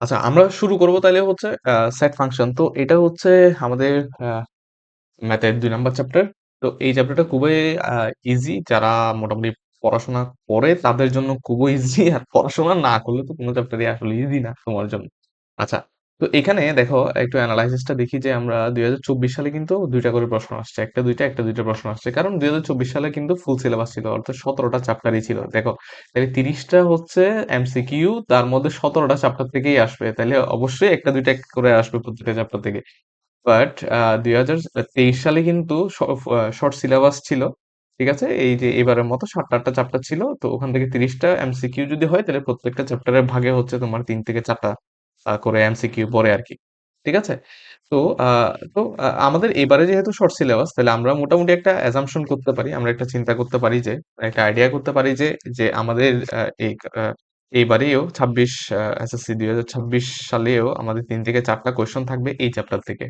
আচ্ছা, আমরা শুরু করব তাইলে হচ্ছে সেট ফাংশন। তো এটা হচ্ছে আমাদের ম্যাথের ২ নাম্বার চ্যাপ্টার। তো এই চ্যাপ্টারটা খুবই ইজি। যারা মোটামুটি পড়াশোনা করে তাদের জন্য খুবই ইজি। আর পড়াশোনা না করলে তো কোনো চ্যাপ্টারই আসলে ইজি না তোমার জন্য। আচ্ছা, তো এখানে দেখো একটু এনালাইসিসটা দেখি যে আমরা ২০২৪ সালে কিন্তু ২ টা করে প্রশ্ন আসছে। একটা ২ টা, একটা ২ টা প্রশ্ন আসছে। কারণ ২০২৪ সালে কিন্তু ফুল সিলেবাস ছিল। অর্থাৎ ১৭ টা চ্যাপ্টারই ছিল। দেখো, তাইলে ৩০ টা হচ্ছে এমসিকিউ, তার মধ্যে ১৭ টা চ্যাপ্টার থেকেই আসবে। তাইলে অবশ্যই একটা ২ টা করে আসবে প্রত্যেকটা চ্যাপ্টার থেকে। বাট ২০২৩ সালে কিন্তু শর্ট সিলেবাস ছিল। ঠিক আছে? এই যে এবারের মতো ৭টা-৮টা চ্যাপ্টার ছিল। তো ওখান থেকে ৩০ টা এমসিকিউ যদি হয় তাহলে প্রত্যেকটা চ্যাপ্টারের ভাগে হচ্ছে তোমার ৩ থেকে ৪ টা করে এমসিকিউ পড়ে আরকি। ঠিক আছে? তো আ আমাদের এবারে যেহেতু শর্ট সিলেবাস তাহলে আমরা মোটামুটি একটা অ্যাসাম্পশন করতে পারি। আমরা একটা চিন্তা করতে পারি যে, একটা আইডিয়া করতে পারি যে, আমাদের এইবারেও ২৬ এসএসসি ২০২৬ সালেও আমাদের ৩ থেকে ৪ টা কোয়েশ্চন থাকবে এই চ্যাপ্টার থেকে।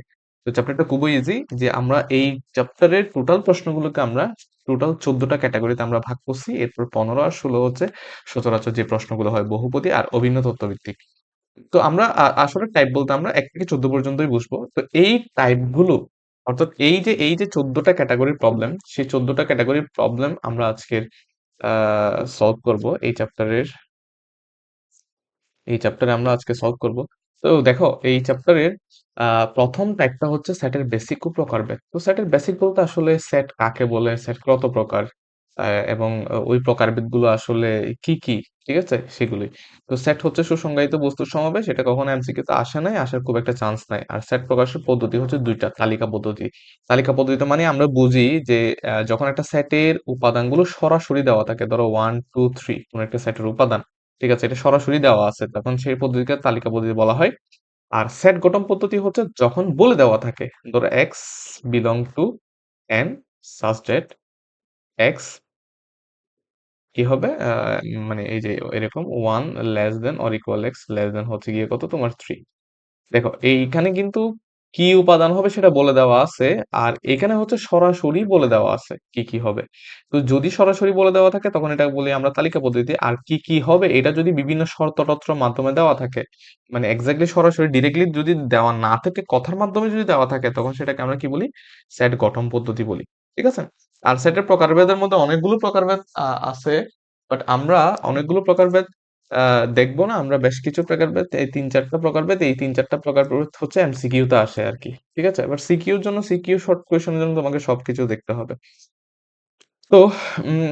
তো চ্যাপ্টারটা খুবই ইজি যে আমরা এই চ্যাপ্টারের টোটাল প্রশ্নগুলোকে আমরা টোটাল ১৪ টা ক্যাটেগরিতে আমরা ভাগ করছি। এরপর ১৫ আর ১৬ হচ্ছে সচরাচর যে প্রশ্নগুলো হয় বহুপদী আর অভিন্ন তত্ত্বভিত্তিক। তো আমরা আসলে টাইপ বলতে আমরা ১ থেকে ১৪ পর্যন্তই বুঝবো। তো এই টাইপ গুলো অর্থাৎ এই যে ১৪ টা ক্যাটেগরির প্রবলেম, সেই ১৪ টা ক্যাটেগরির প্রবলেম আমরা আজকের আ সলভ করব এই চ্যাপ্টারে আমরা আজকে সলভ করব। তো দেখো এই চ্যাপ্টারের ১ম টাইপটা হচ্ছে সেটের বেসিক ও প্রকারভেদ। তো সেটের বেসিক বলতে আসলে সেট কাকে বলে, সেট কত প্রকার আ এবং ওই প্রকারভেদগুলো আসলে কি, কি? ঠিক আছে? সেগুলোই। তো সেট হচ্ছে সুসংজ্ঞায়িত বস্তুর সমাবেশ। এটা কখনো এমসিকিউতে আসে নাই, আসার খুব একটা চান্স নাই। আর সেট প্রকাশের পদ্ধতি হচ্ছে ২ টা, তালিকা পদ্ধতি। তালিকা পদ্ধতিতে মানে আমরা বুঝি যে যখন একটা সেটের উপাদানগুলো সরাসরি দেওয়া থাকে, ধরো ১, ২, ৩ কোন একটা সেটের উপাদান। ঠিক আছে? এটা সরাসরি দেওয়া আছে। তখন সেই পদ্ধতিকে তালিকা পদ্ধতি বলা হয়। আর সেট গঠন পদ্ধতি হচ্ছে যখন বলে দেওয়া থাকে। ধরো x belong to n such that x কি হবে? মানে এই যে এরকম 1 less than or equal x less than হচ্ছে গিয়ে কত তোমার 3। দেখো এইখানে কিন্তু কি উপাদান হবে সেটা বলে দেওয়া আছে। আর এখানে হচ্ছে সরাসরি বলে দেওয়া আছে কি, কি হবে। তো যদি সরাসরি বলে দেওয়া থাকে তখন এটাকে বলি আমরা তালিকা পদ্ধতি। আর কি, কি হবে এটা যদি বিভিন্ন শর্ত-টর্তর মাধ্যমে দেওয়া থাকে, মানে এক্সাক্টলি সরাসরি ডিরেক্টলি যদি দেওয়া না থাকে, কথার মাধ্যমে যদি দেওয়া থাকে তখন সেটাকে আমরা কি বলি? সেট গঠন পদ্ধতি বলি। ঠিক আছে? আর সেটের প্রকারভেদের মধ্যে অনেকগুলো প্রকারভেদ আছে। বাট আমরা অনেকগুলো প্রকারভেদ আ দেখব না। আমরা বেশ কিছু প্রকারভেদ এই ৩-৪ টা প্রকারভেদ, এই ৩-৪ টা প্রকারভেদ হচ্ছে এমসিকিউ তে আসে আরকি। ঠিক আছে? এবার সিকিউর জন্য সিকিউ শর্ট কোয়েশ্চেন এর জন্য তোমাকে সবকিছু দেখতে হবে। তো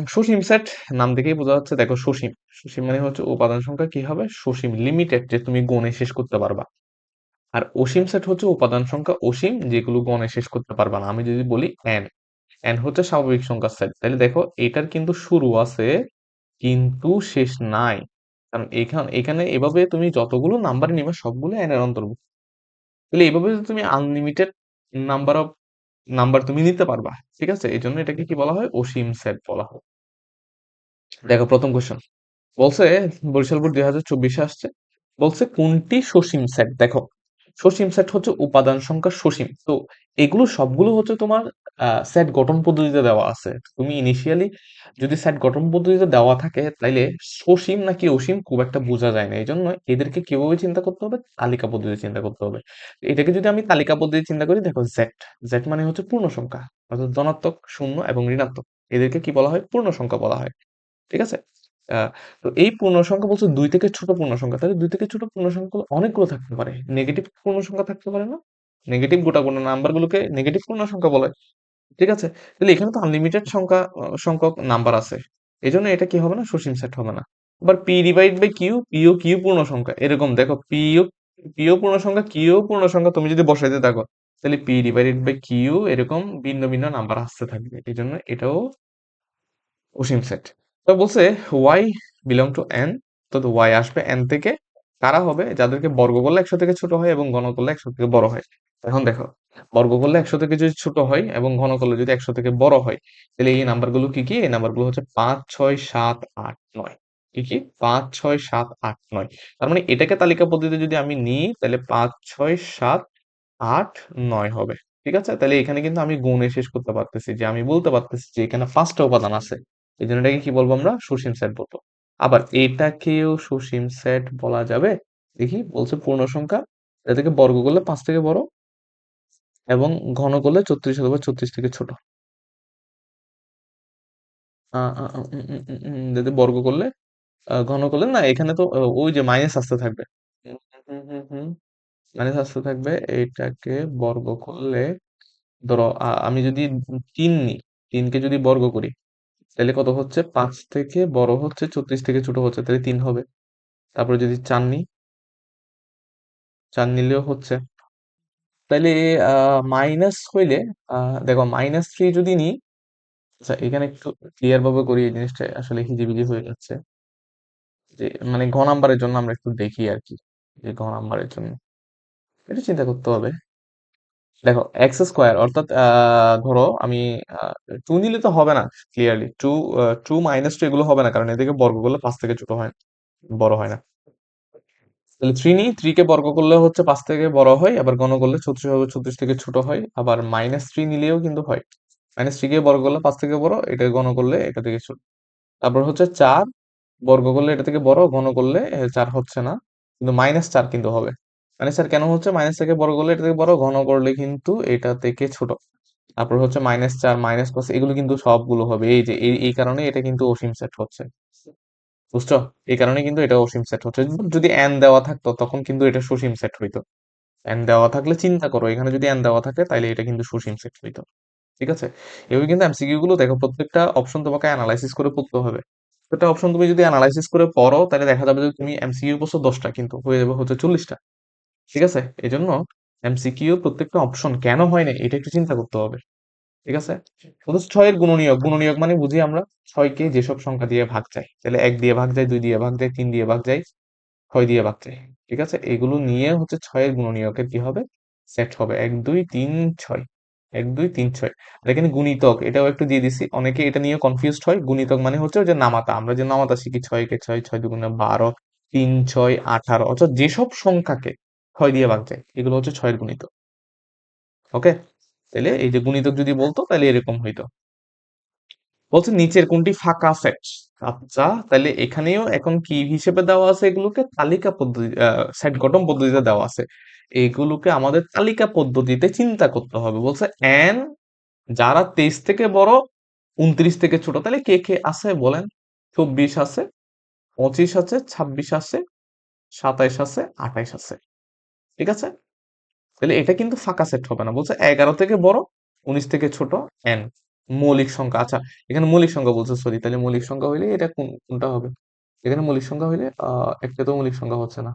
সসীম সেট নাম দেখেই বোঝা যাচ্ছে দেখো সসীম। সসীম মানে হচ্ছে উপাদান সংখ্যা কি হবে? সসীম, লিমিটেড যে তুমি গণে শেষ করতে পারবা। আর অসীম সেট হচ্ছে উপাদান সংখ্যা অসীম যেগুলো গণে শেষ করতে পারবা না। আমি যদি বলি n, n হচ্ছে স্বাভাবিক সংখ্যার সেট। তাইলে দেখো এটার কিন্তু শুরু আছে কিন্তু শেষ নাই। কারণ এখানে এভাবে তুমি যতগুলো নাম্বার নিবা সবগুলো n এর অন্তর্ভুক্ত। তাহলে এভাবে যদি তুমি আনলিমিটেড নাম্বার অফ নাম্বার তুমি নিতে পারবা। ঠিক আছে? এজন্য এটাকে কি বলা হয়? অসীম সেট বলা হয়। দেখো ১ম কোয়েশ্চেন। বলছে বরিশাল বোর্ড ২০২৪ এ আসছে। বলছে কোনটি সসীম সেট? দেখো, সসীম সেট হচ্ছে উপাদান সংখ্যা সসীম। তো এগুলো সবগুলো হচ্ছে তোমার সেট গঠন পদ্ধতিতে দেওয়া আছে। তুমি ইনিশিয়ালি যদি সেট গঠন পদ্ধতিতে দেওয়া থাকে তাইলে সসীম নাকি অসীম খুব একটা বোঝা যায় না। এজন্য এদেরকে কিভাবে চিন্তা করতে হবে? তালিকা পদ্ধতিতে চিন্তা করতে হবে। এটাকে যদি আমি তালিকা পদ্ধতিতে চিন্তা করি দেখো জেড। জেড মানে হচ্ছে পূর্ণ সংখ্যা। অর্থাৎ ধনাত্মক, শূন্য এবং ঋণাত্মক। এদেরকে কি বলা হয়? পূর্ণ সংখ্যা বলা হয়। ঠিক আছে? আ তো এই পূর্ণ সংখ্যা বলছে ২ থেকে ছোট পূর্ণ সংখ্যা। তাহলে ২ থেকে ছোট পূর্ণ সংখ্যাগুলো অনেকগুলো থাকতে পারে। নেগেটিভ পূর্ণ সংখ্যা থাকতে পারে না? নেগেটিভ গোটা নাম্বারগুলোকে নেগেটিভ পূর্ণ সংখ্যা বলে। ঠিক আছে? তাহলে এখানে তো আনলিমিটেড সংখ্যক নাম্বার আছে। এজন্য এটা কি হবে না? সসীম সেট হবে না। আবার p divide by q, p ও q পূর্ণ সংখ্যা। এরকম দেখো p ও পূর্ণ সংখ্যা, q ও পূর্ণ সংখ্যা তুমি যদি বসাইতে থাকো, তাহলে p ডিভাইডেড বাই q এরকম ভিন্ন, ভিন্ন নাম্বার আসতে থাকবে। এজন্য এটাও অসীম সেট। তো বলছে y belong to n, তো y আসবে n থেকে। কারা হবে? যাদেরকে বর্গ করলে ১০০ থেকে ছোট হয় এবং ঘন করলে ১০০ থেকে বড় হয়। এখন দেখো, বর্গ করলে ১০০ থেকে যদি ছোট হয় এবং ঘন করলে যদি ১০০ থেকে বড় হয়, তাহলে এই নাম্বারগুলো কি, কি? এই নাম্বারগুলো হচ্ছে ৫, ৬, ৭, ৮, ৯। কি, কি? ৫, ৬, ৭, ৮, ৯। তার মানে এটাকে তালিকা পদ্ধতিতে যদি আমি নিই তাহলে ৫, ৬, ৭, ৮, ৯ হবে। ঠিক আছে? তাহলে এখানে কিন্তু আমি গুণে শেষ করতে পারতেছি যে আমি বলতে পারতেছি যে এখানে ৫ টা উপাদান আছে। এজন্য এটাকে কি বলবো আমরা? সসীম সেট বলবো। আবার এটাকেও সসীম সেট বলা যাবে। দেখি বলছে পূর্ণ সংখ্যা এটাকে বর্গ করলে 5 থেকে বড় এবং ঘন করলে 34 অথবা 36 থেকে ছোট। যদি বর্গ করলে ঘন করলে না, এখানে তো ওই যে মাইনাস আসতে থাকবে। মাইনাস আসতে থাকবে, এইটাকে বর্গ করলে ধরো আমি যদি 3 নিই, 3 কে যদি বর্গ করি তাহলে কত হচ্ছে? 5 থেকে বড় হচ্ছে 34 থেকে ছোট হচ্ছে, তাহলে 3 হবে। তারপরে যদি 4 নিই, 4 নিলেও হচ্ছে। তাইলে মাইনাস হইলে দেখো -3 যদি নিই, আচ্ছা এখানে একটু ক্লিয়ার ভাবে করি, এই জিনিসটা আসলে হিজিবিজি হয়ে যাচ্ছে। যে মানে ঘ নাম্বারের জন্য আমরা একটু দেখি আর কি, যে ঘ নাম্বারের জন্য এটা চিন্তা করতে হবে। দেখো এক্স স্কোয়ার অর্থাৎ ধরো আমি 2 নিলে তো হবে না, ক্লিয়ারলি 2 -2 এগুলো হবে না, কারণ এদিকে বর্গ করলে 5 থেকে ছোট হয়, বড় হয় না। তাহলে 3 নিই, 3 কে বর্গ করলে হচ্ছে 5 থেকে বড় হয়, আবার গণ করলে 36 হবে, 36 থেকে ছোট হয়। আবার -3 নিলেও কিন্তু হয়, -3 কে বর্গ করলে 5 থেকে বড়, এটা গণ করলে এটা থেকে ছোট। তারপর হচ্ছে 4 বর্গ করলে এটা থেকে বড়, ঘন করলে 4 হচ্ছে না, কিন্তু -4 কিন্তু হবে। -4 কেন হচ্ছে? মাইনাস থেকে বর্গ করলে এটা থেকে বড়, ঘন করলে কিন্তু এটা থেকে ছোট। তারপর হচ্ছে -4 -5 এগুলো কিন্তু সবগুলো হবে, এই যে এই কারণে এটা কিন্তু অসীম সেট হচ্ছে। বুঝছো? এই কারণে কিন্তু এটা অসীম সেট হচ্ছে। যদি এন দেওয়া থাকতো তখন কিন্তু এটা সসীম সেট হইতো। এন দেওয়া থাকলে চিন্তা করো, এখানে যদি এন দেওয়া থাকে তাহলে এটা কিন্তু সসীম সেট হইতো। ঠিক আছে? এভাবে কিন্তু এমসিকিউ গুলো দেখো, প্রত্যেকটা অপশন তোমাকে অ্যানালাইসিস করে পড়তে হবে। প্রত্যেকটা অপশন তুমি যদি অ্যানালাইসিস করে পড়ো তাহলে দেখা যাবে যে তুমি এমসিকিউ করছো 10টা কিন্তু হয়ে যাবে হচ্ছে 40টা। ঠিক আছে? এই জন্য এমসিকিউ প্রত্যেকটা অপশন কেন হয় না এটা একটু চিন্তা করতে হবে। ঠিক আছে? শুধু 6 এর গুণনীয়ক, গুণনীয়ক মানে বুঝি আমরা 6 কে যেসব সংখ্যা দিয়ে ভাগ যায়, তাহলে 1 দিয়ে ভাগ যায়, 2 দিয়ে ভাগ যায়, 3 দিয়ে ভাগ যায়, 6 দিয়ে ভাগ যায়। ঠিক আছে? এগুলো নিয়ে হচ্ছে 6 এর গুণনীয়কের কি হবে? সেট হবে 1 2 3 6। 1 2 3 6। আর এখানে গুণিতক এটাও একটু দিয়ে দিছি, অনেকে এটা নিয়ে কনফিউজড হয়। গুণিতক মানে হচ্ছে ওই যে নামাতা, আমরা যে নামাতা শিখি 6 কে 6, 6 দুগুণে 12, 3 6 18, অর্থাৎ যেসব সংখ্যাকে 6 দিয়ে ভাগ যায় এগুলো হচ্ছে 6 এর গুণিতক। ওকে? তাহলে এই যে গুণিতক যদি বলতো তাহলে এরকম হইতো। বলছে নিচের কোনটি ফাঁকা সেট? আচ্ছা, তাহলে এখানেও এখন কি হিসেবে দেওয়া আছে? এগুলোকে তালিকা পদ্ধতি, সেট গঠন পদ্ধতিতে দেওয়া আছে। এগুলোকে আমাদের তালিকা পদ্ধতিতে চিন্তা করতে হবে। বলছে এন যারা 23 থেকে বড়, 29 থেকে ছোট, তাহলে কে কে আছে বলেন? 24 আছে, 25 আছে, 26 আছে, 27 আছে, 28 আছে। ঠিক আছে? তাহলে এটা কিন্তু ফাঁকা সেট হবে না। বলছে 11 থেকে বড়, 19 থেকে ছোট, এন মৌলিক সংখ্যা। আচ্ছা, এখানে মৌলিক সংখ্যা বলছে, সরি, তাহলে মৌলিক সংখ্যা হইলে এটা কোনটা হবে? এখানে মৌলিক সংখ্যা হইলে একটা তো মৌলিক সংখ্যা হচ্ছে না।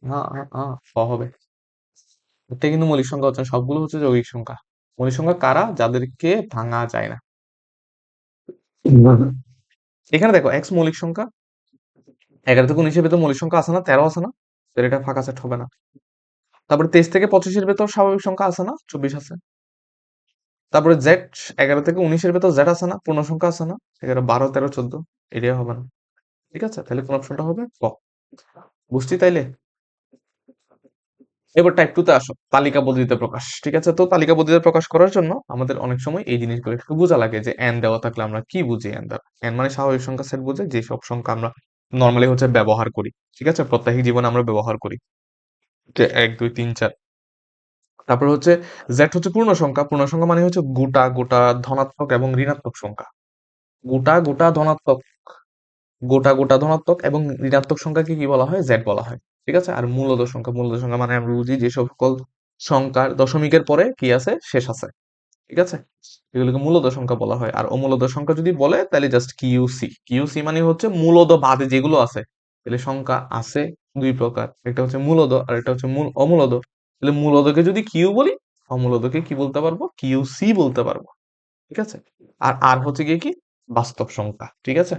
হ্যাঁ হ্যাঁ হ্যাঁ, হবে। এটা কিন্তু মৌলিক সংখ্যা হচ্ছে না, সবগুলো হচ্ছে যৌগিক সংখ্যা। মৌলিক সংখ্যা কারা? যাদেরকে ভাঙা যায় না। এখানে দেখো এক্স মৌলিক সংখ্যা, 11 থেকে 19-এর ভেতর মৌলিক সংখ্যা আছে না, 13 আছে না, তাহলে এটা ফাঁকা সেট হবে না। তারপরে 23 থেকে 25-এর ভেতর স্বাভাবিক সংখ্যা আছে না, 24 আছে। তারপরে জেড, 11 থেকে 19-এর ভেতর জেড আছে না, পূর্ণ সংখ্যা আছে না, 11 12 13 14, এটাই হবে না। ঠিক আছে? তাহলে কোন অপশনটা হবে? ক। বুঝছি তাইলে? এবার টাইপ 2 তে আসো, তালিকা পদ্ধতিতে প্রকাশ। ঠিক আছে? তো তালিকা পদ্ধতিতে প্রকাশ করার জন্য আমাদের অনেক সময় এই জিনিসগুলো একটু বোঝা লাগে, যে এন দেওয়া থাকলে আমরা কি বুঝি এন দ্বারা। এন মানে স্বাভাবিক সংখ্যা সেট বোঝায় যে সব সংখ্যা আমরা নর্মালি হচ্ছে ব্যবহার করি। ঠিক আছে? প্রত্যাহিক জীবনে আমরা ব্যবহার করি, যে 1 2 3 4। তারপর হচ্ছে জেড হচ্ছে পূর্ণ সংখ্যা। পূর্ণ সংখ্যা মানে হচ্ছে গোটা গোটা ধনাত্মক এবং ঋণাত্মক সংখ্যা। গোটা গোটা ধনাত্মক, গোটা গোটা ধনাত্মক এবং ঋণাত্মক সংখ্যাকে কি বলা হয়? জেড বলা হয়। ঠিক আছে? আর মূলদ সংখ্যা, মূলদ সংখ্যা মানে আমরা বুঝি যে সকল সংখ্যার দশমিকের পরে কি আছে? শেষ আছে। ঠিক আছে? এগুলোকে মূলদ সংখ্যা বলা হয়। আর অমূলদ সংখ্যা যদি বলে তাহলে জাস্ট কিউসি। কিউসি মানে হচ্ছে মূলদ বাদে যেগুলো আছে। তাহলে সংখ্যা আছে দুই প্রকার, একটা হচ্ছে মূলদ আর একটা হচ্ছে অমূলদ। তাহলে মূলদকে যদি কিউ বলি, অমূলদকে কি বলতে পারবো? কিউসি বলতে পারবো। ঠিক আছে? আর আর হচ্ছে গিয়ে কি? বাস্তব সংখ্যা। ঠিক আছে?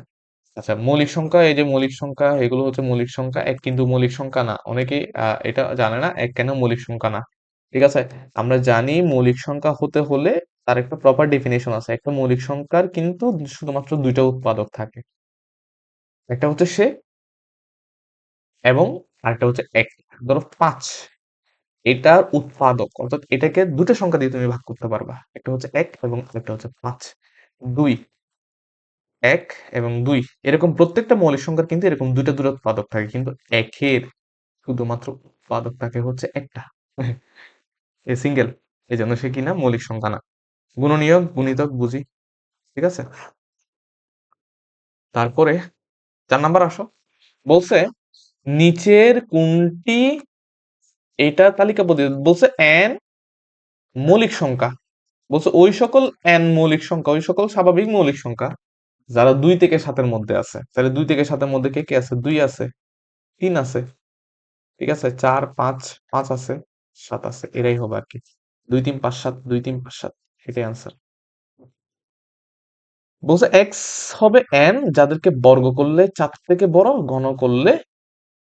আচ্ছা, মৌলিক সংখ্যা, এই যে মৌলিক সংখ্যা এগুলো হচ্ছে মৌলিক সংখ্যা। এক কিন্তু মৌলিক সংখ্যা না, অনেকেই এটা জানে না এক কেন মৌলিক সংখ্যা না। ঠিক আছে? আমরা জানি মৌলিক সংখ্যা হতে হলে তার একটা প্রপার ডেফিনেশন আছে। একটা মৌলিক সংখ্যার কিন্তু শুধুমাত্র দুইটা উৎপাদক থাকে, একটা হচ্ছে সে এবং আরেকটা হচ্ছে এক। ধরো 5, এটার উৎপাদক অর্থাৎ এটাকে দুটো সংখ্যা দিয়ে তুমি ভাগ করতে পারবা, একটা হচ্ছে এক এবং একটা হচ্ছে 5। 2, 1 এবং 2, এরকম প্রত্যেকটা মৌলিক সংখ্যার কিন্তু এরকম দুইটা দুটো উৎপাদক থাকে, কিন্তু একের শুধুমাত্র উৎপাদক থাকে হচ্ছে একটা, এ সিঙ্গেল, এই জন্য সে কিনা মৌলিক সংখ্যা না। গুণনীয়ক গুণিতক বুঝি, ঠিক আছে। তারপরে 4 নাম্বার আসো, বলছে নিচের কোনটি, এটা তালিকাবদ্ধ বলছে এন মৌলিক সংখ্যা, বলছে ওই সকল এন মৌলিক সংখ্যা, ওই সকল স্বাভাবিক মৌলিক সংখ্যা যারা 2 থেকে 7-এর মধ্যে আছে। তাহলে 2 থেকে 7-এর মধ্যে কে কে আছে? 2 আছে, 3 আছে, ঠিক আছে, 4 5, 5 আছে, 7 আছে, এরাই হবে আর কি। 2 3 5 7, 2 3 5 7, এটাই আনসার। বলছে এক্স হবে এন যাদেরকে বর্গ করলে 4 থেকে বড়, ঘন করলে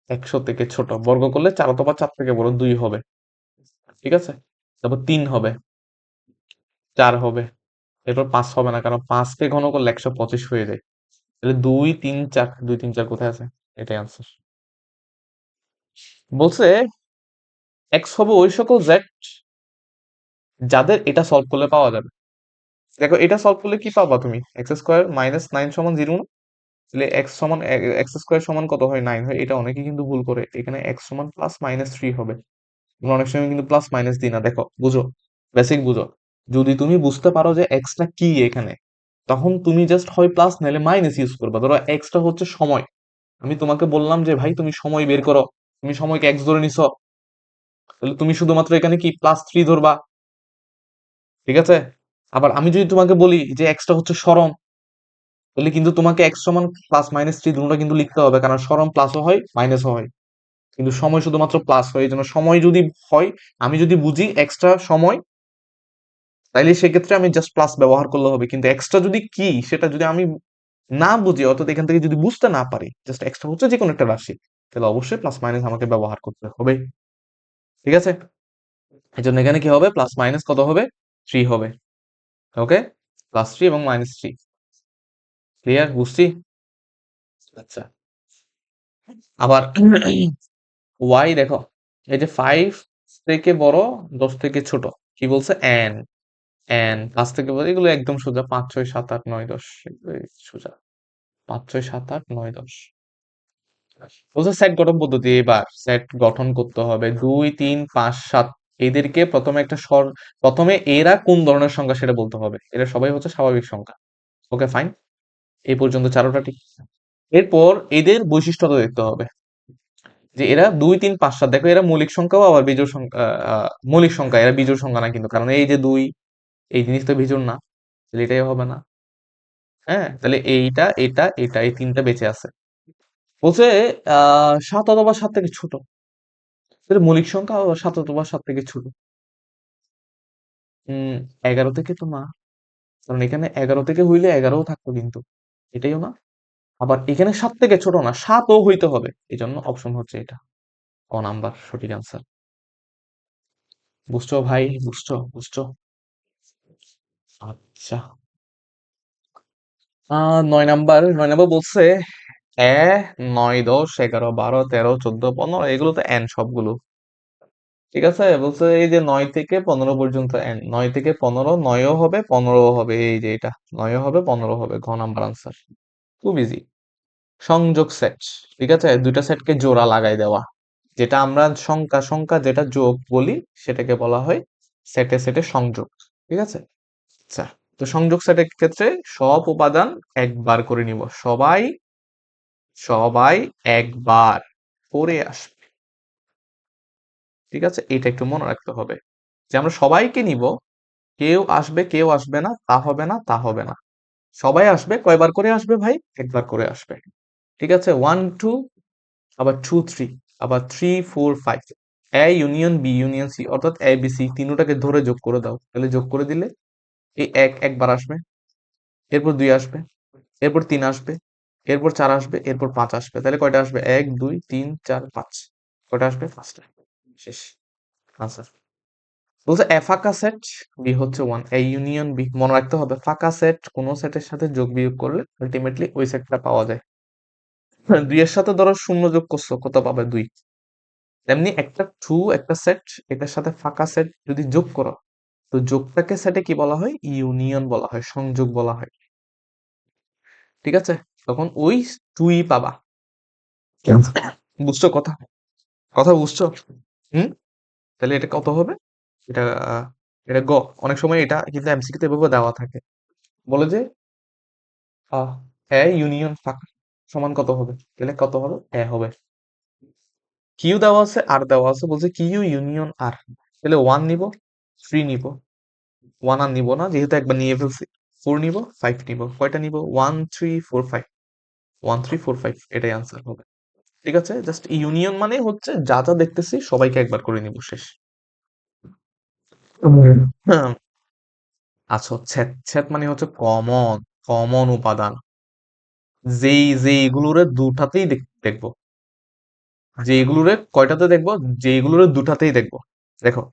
100 থেকে ছোট। বর্গ করলে 4 অথবা 4 থেকে বড় 2 হবে, ঠিক আছে। তারপর 3 হবে, 4 হবে, এরপর 5 হবে না, কারণ 5 কে ঘন করলে 125 হয়ে যায়। তাহলে 2 3 4, 2 3 4 কোথায় আছে? এটাই আনসার। বলছে এক্স হবে ওই সকল জেড যাদের এটা সলভ করলে পাওয়া যাবে। দেখো এটা সলভ করলে কি পাবা তুমি? এক্স স্কোয়ার মাইনাস 9 সমান 0 না? তাহলে এক্স সমান এক্স স্কোয়ার সমান কত হয়? 9 হয়। এটা অনেকে কিন্তু ভুল করে, এখানে এক্স সমান প্লাস মাইনাস 3 হবে। আমরা অনেক সময় কিন্তু প্লাস মাইনাস দিই না। দেখো বুঝো, বেসিক বুঝো। যদি তুমি বুঝতে পারো যে এক্সটা কি এখানে, তখন তুমি জাস্ট হয় প্লাস নাহলে মাইনাস ইউজ করবা। ধরো এক্সটা হচ্ছে সময়, আমি তোমাকে বললাম যে ভাই তুমি সময় বের করো, তুমি সময়কে এক্স ধরে নিছো, তাহলে তুমি শুধুমাত্র এখানে কি +3 ধরবা, ঠিক আছে। আবার আমি যদি তোমাকে বলি যে এক্সটা হচ্ছে সরণ, তাহলে কিন্তু তোমাকে এক্স সমান প্লাস মাইনাস 3 দুটোটা কিন্তু লিখতে হবে, কারণ সরণ প্লাসও হয় মাইনাসও হয়, কিন্তু সময় শুধুমাত্র প্লাস হয়। এই জন্য সময় যদি হয়, আমি যদি বুঝি এক্সট্রা সময়, তাইলে সেক্ষেত্রে আমি জাস্ট প্লাস ব্যবহার করলে হবে। কিন্তু এক্সট্রা যদি কি সেটা যদি আমি না বুঝি, অর্থাৎ এখান থেকে যদি বুঝতে না পারি জাস্ট এক্সট্রা হচ্ছে যে কোনো একটা রাশি, তাহলে অবশ্যই প্লাস মাইনাস আমাকে ব্যবহার করতে হবে, ঠিক আছে। এই জন্য এখানে কি হবে? প্লাস মাইনাস কত হবে? 3 হবে। ওকে, +3 এবং -3, ক্লিয়ার? বুঝছি? আচ্ছা, আবার ওয়াই দেখো, এই যে 5 থেকে বড়, 10 থেকে ছোট, কি বলছে? এন, এন 5 থেকে বড়, এগুলো একদম সোজা, 5 6 7 8 9 10, এগুলোই সোজা, 5 6 7 8 9 10। বলছে সেট গঠন পদ্ধতি, এবার সেট গঠন করতে হবে 2 3 5 7, এদেরকে প্রথমে একটা প্রথমে এরা কোন ধরনের সংখ্যা সেটা বলতে হবে। এরা সবাই হচ্ছে স্বাভাবিক সংখ্যা। ওকে ফাইন, এই পর্যন্ত চারোটা ঠিক। এরপর এদের বৈশিষ্ট্যটা দেখতে হবে, যে এরা 2 3 5 7, দেখো এরা মৌলিক সংখ্যাও আবার বিজোড় সংখ্যা, মৌলিক সংখ্যা, এরা বিজোড় সংখ্যা না কিন্তু, কারণ এই যে 2, এই জিনিস তো বিজোড় না, তাহলে এটাই হবে না। হ্যাঁ, তাহলে এইটা এটা এটা এই তিনটা বেঁচে আছে। বলছে 7 অথবা 7 থেকে ছোট, তাহলে মৌলিক সংখ্যা আবার 7 অথবা 7 থেকে ছোট। 11 থেকে তো না, কারণ এখানে 11 থেকে হইলে 11ও থাকতো কিন্তু, এটাইও না। আবার এখানে 7 থেকে ছোট না, 7ও হইতে হবে, এই জন্য অপশন হচ্ছে এটা, ক নাম্বার সঠিক আনসার। বুঝছো ভাই? বুঝছো? বুঝছো? আচ্ছা, 9 নাম্বার বলছে এ 9 10 11 12 13 14 15, এগুলো তো এন সবগুলো, ঠিক আছে। বলছে এই যে 9 থেকে 15 পর্যন্ত এন, 9 থেকে 15, 9ও হবে 15ও হবে, এই যে এটা 9ও হবে 15ও হবে, ঘ নাম্বার আনসার। খুব ইজি। সংযোগ সেট, ঠিক আছে, দুইটা সেটকে জোড়া লাগাই দেওয়া, যেটা আমরা সংখ্যা সংখ্যা যেটা যোগ বলি, সেটাকে বলা হয় সেটে সেটে সংযোগ, ঠিক আছে। আচ্ছা, তো সংযোগ সেটের ক্ষেত্রে সব উপাদান একবার করে নিব, সবাই সবাই একবার করে আসবে, ঠিক আছে। এটা একটু মনে রাখতে হবে যে আমরা সবাইকে নিব, কেউ আসবে কেউ আসবে না, তা হবে না, তা হবে না। সবাই আসবে, কয়বার করে আসবে ভাই? একবার করে আসবে, ঠিক আছে। 1 2, আবার 2 3, আবার 3 4 5, A union B union C, অর্থাৎ এ বি সি তিনটাকে ধরে যোগ করে দাও, তাহলে যোগ করে দিলে এই এক একবার আসবে, এরপর 2 আসবে, এরপর 3 আসবে, এরপর 4 আসবে, এরপর 5 আসবে, তাহলে কয়টা আসবে? 1 2 3 4 5, কয়টা আসবে? 5টা। শেষ আনসার। বলছে এ ফাঁকা সেট, বি হচ্ছে 1, এ ইউনিয়ন বি, মনে রাখতে হবে ফাঁকা সেট কোন সেটের সাথে যোগ বিয়োগ করলে আলটিমেটলি ওই সেটটা পাওয়া যায়। 2 এর সাথে ধরো শূন্য যোগ করছো, কত পাবে? 2। তেমনি একটা ট্রু একটা সেট, এটার সাথে ফাঁকা সেট যদি যোগ করো, তো যোগটাকে সেটে কি বলা হয়? ইউনিয়ন বলা হয়, সংযোগ বলা হয়, ঠিক আছে। তখন ওই টুই পাবা, বুঝছো কথা? কথা বুঝছো? হুম? তাহলে এটা কত হবে? এটা এটা গ। অনেক সময় এটা কিন্তু এমসিকিউ তে এভাবে দেওয়া থাকে, বলে যে এ ইউনিয়ন ফাঁকা সমান কত হবে, তাহলে কত হবে? এ হবে। কিউ দেওয়া আছে, আর দেওয়া আছে, বলছে কিউ ইউনিয়ন আর, তাহলে ওয়ান নিব, থ্রি নিব, ওয়ান আর নিব না যেহেতু একবার নিয়ে ফেলছি। ফোর নিব, ফাইভ নিব, কয়টা নিব? One three four five, one three four five, এটাই আনসার হবে। ঠিক আছে, জাস্ট ইউনিয়ন মানে হচ্ছে যা যা দেখতেছি সবাইকে একবার করে নিব, শেষ। হ্যাঁ, আচ্ছা, ছেদ ছেদ মানে হচ্ছে কমন, কমন উপাদান, যেইগুলোরে দুটাতেই দেখবো, যেইগুলোরে কয়টাতে দেখবো, যেইগুলোরে দুটাতেই দেখবো। দেখো,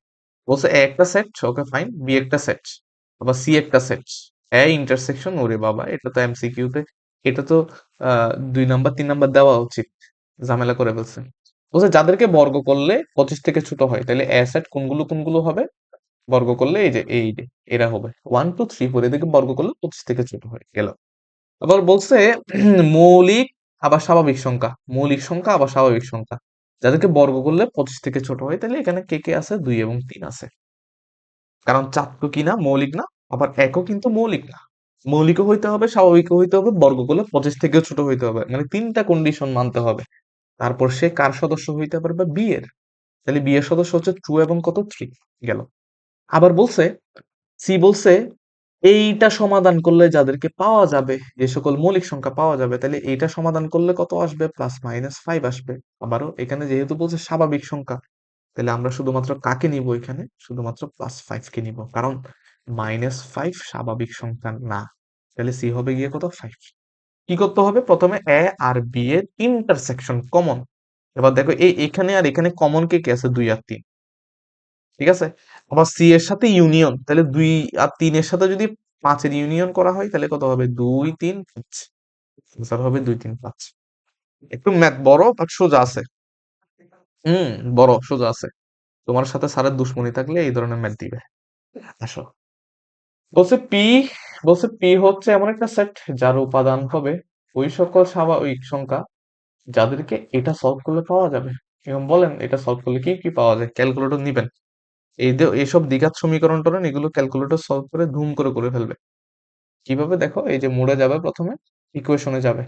বলছে এ একটা সেট, ওকে ফাইন, বি একটা সেট, আবার সি একটা সেট, এ ইন্টারসেকশন, ওরে বাবা, এটা তো এমসিকিউ তে, এটা তো 2 নাম্বার 3 নাম্বার দেওয়া উচিত, ঝামেলা করে ফেলছে। বলছে যাদেরকে বর্গ করলে 25 থেকে ছোট হয়, তাহলে এ সেট কোনগুলো কোনগুলো হবে? বর্গ করলে এই যে এরা হবে 1 2 3 4, এদেরকে বর্গ করলে 25 থেকে ছোট হয়, গেল। আবার বলছে মৌলিক আবার স্বাভাবিক সংখ্যা, মৌলিক সংখ্যা আবার স্বাভাবিক সংখ্যা যাদেরকে বর্গ করলে 25 থেকে ছোট হয়, তাহলে এখানে কে কে আছে? 2 এবং 3 আছে। কারণ চার তো কি না, মৌলিক না, আবার একও কিন্তু মৌলিক না। মৌলিকও হইতে হবে, স্বাভাবিকও হইতে হবে, বর্গ করলে 25 থেকেও ছোট হইতে হবে, মানে 3টা কন্ডিশন মানতে হবে। তারপর সে কার সদস্য হইতে পারবে? বি এর। তাহলে বি এর সদস্য হচ্ছে 2 এবং কত? 3, গেল। আবার বলছে, সি বলছে এইটা সমাধান করলে যাদেরকে পাওয়া যাবে, যে সকল মৌলিক সংখ্যা পাওয়া যাবে, তাহলে এইটা সমাধান করলে কত আসবে? +-5 আসবে। আবারও এখানে যেহেতু বলছে স্বাভাবিক সংখ্যা, তাহলে আমরা শুধুমাত্র কাকে নিব? এখানে শুধুমাত্র +5 কে নিব, কারণ -5 স্বাভাবিক সংখ্যা না। তাহলে সি হবে গিয়ে কত? 5। কি করতে হবে? প্রথমে এ আর বি এর ইন্টারসেকশন কমন। এবার দেখো এই এখানে আর এখানে কমন কে কে আছে? 2 আর 3, ঠিক আছে। আবার সি এর সাথে ইউনিয়ন, তাহলে 2 আর 3 এর সাথে যদি 5-এর ইউনিয়ন করা হয়, তাহলে কত হবে? 2 3 5, আনসার হবে 2 3 5। একটু ম্যাথ বড় বাট সোজা আছে। হুম, বড় সোজা আছে। তোমার সাথে স্যারের দুশ্মনী থাকলে এই ধরনের ম্যাথ দিবে। আসো, বলছে পি, বলছে পি হচ্ছে এমন একটা সেট যার উপাদান হবে ওই সকল স্বাভাবিক সংখ্যা যাদেরকে এটা সলভ করলে পাওয়া যাবে। এরকম বলেন, এটা সলভ করলে কি কি পাওয়া যায়? ক্যালকুলেটর নিবেন, এইসব দ্বিঘাত সমীকরণ টরণ এগুলো ক্যালকুলেটর সলভ করে ধুম করে করে ফেলবে। কিভাবে? দেখো, এই যে মোডে যাবে, প্রথমে ইকুয়েশনে যাবে,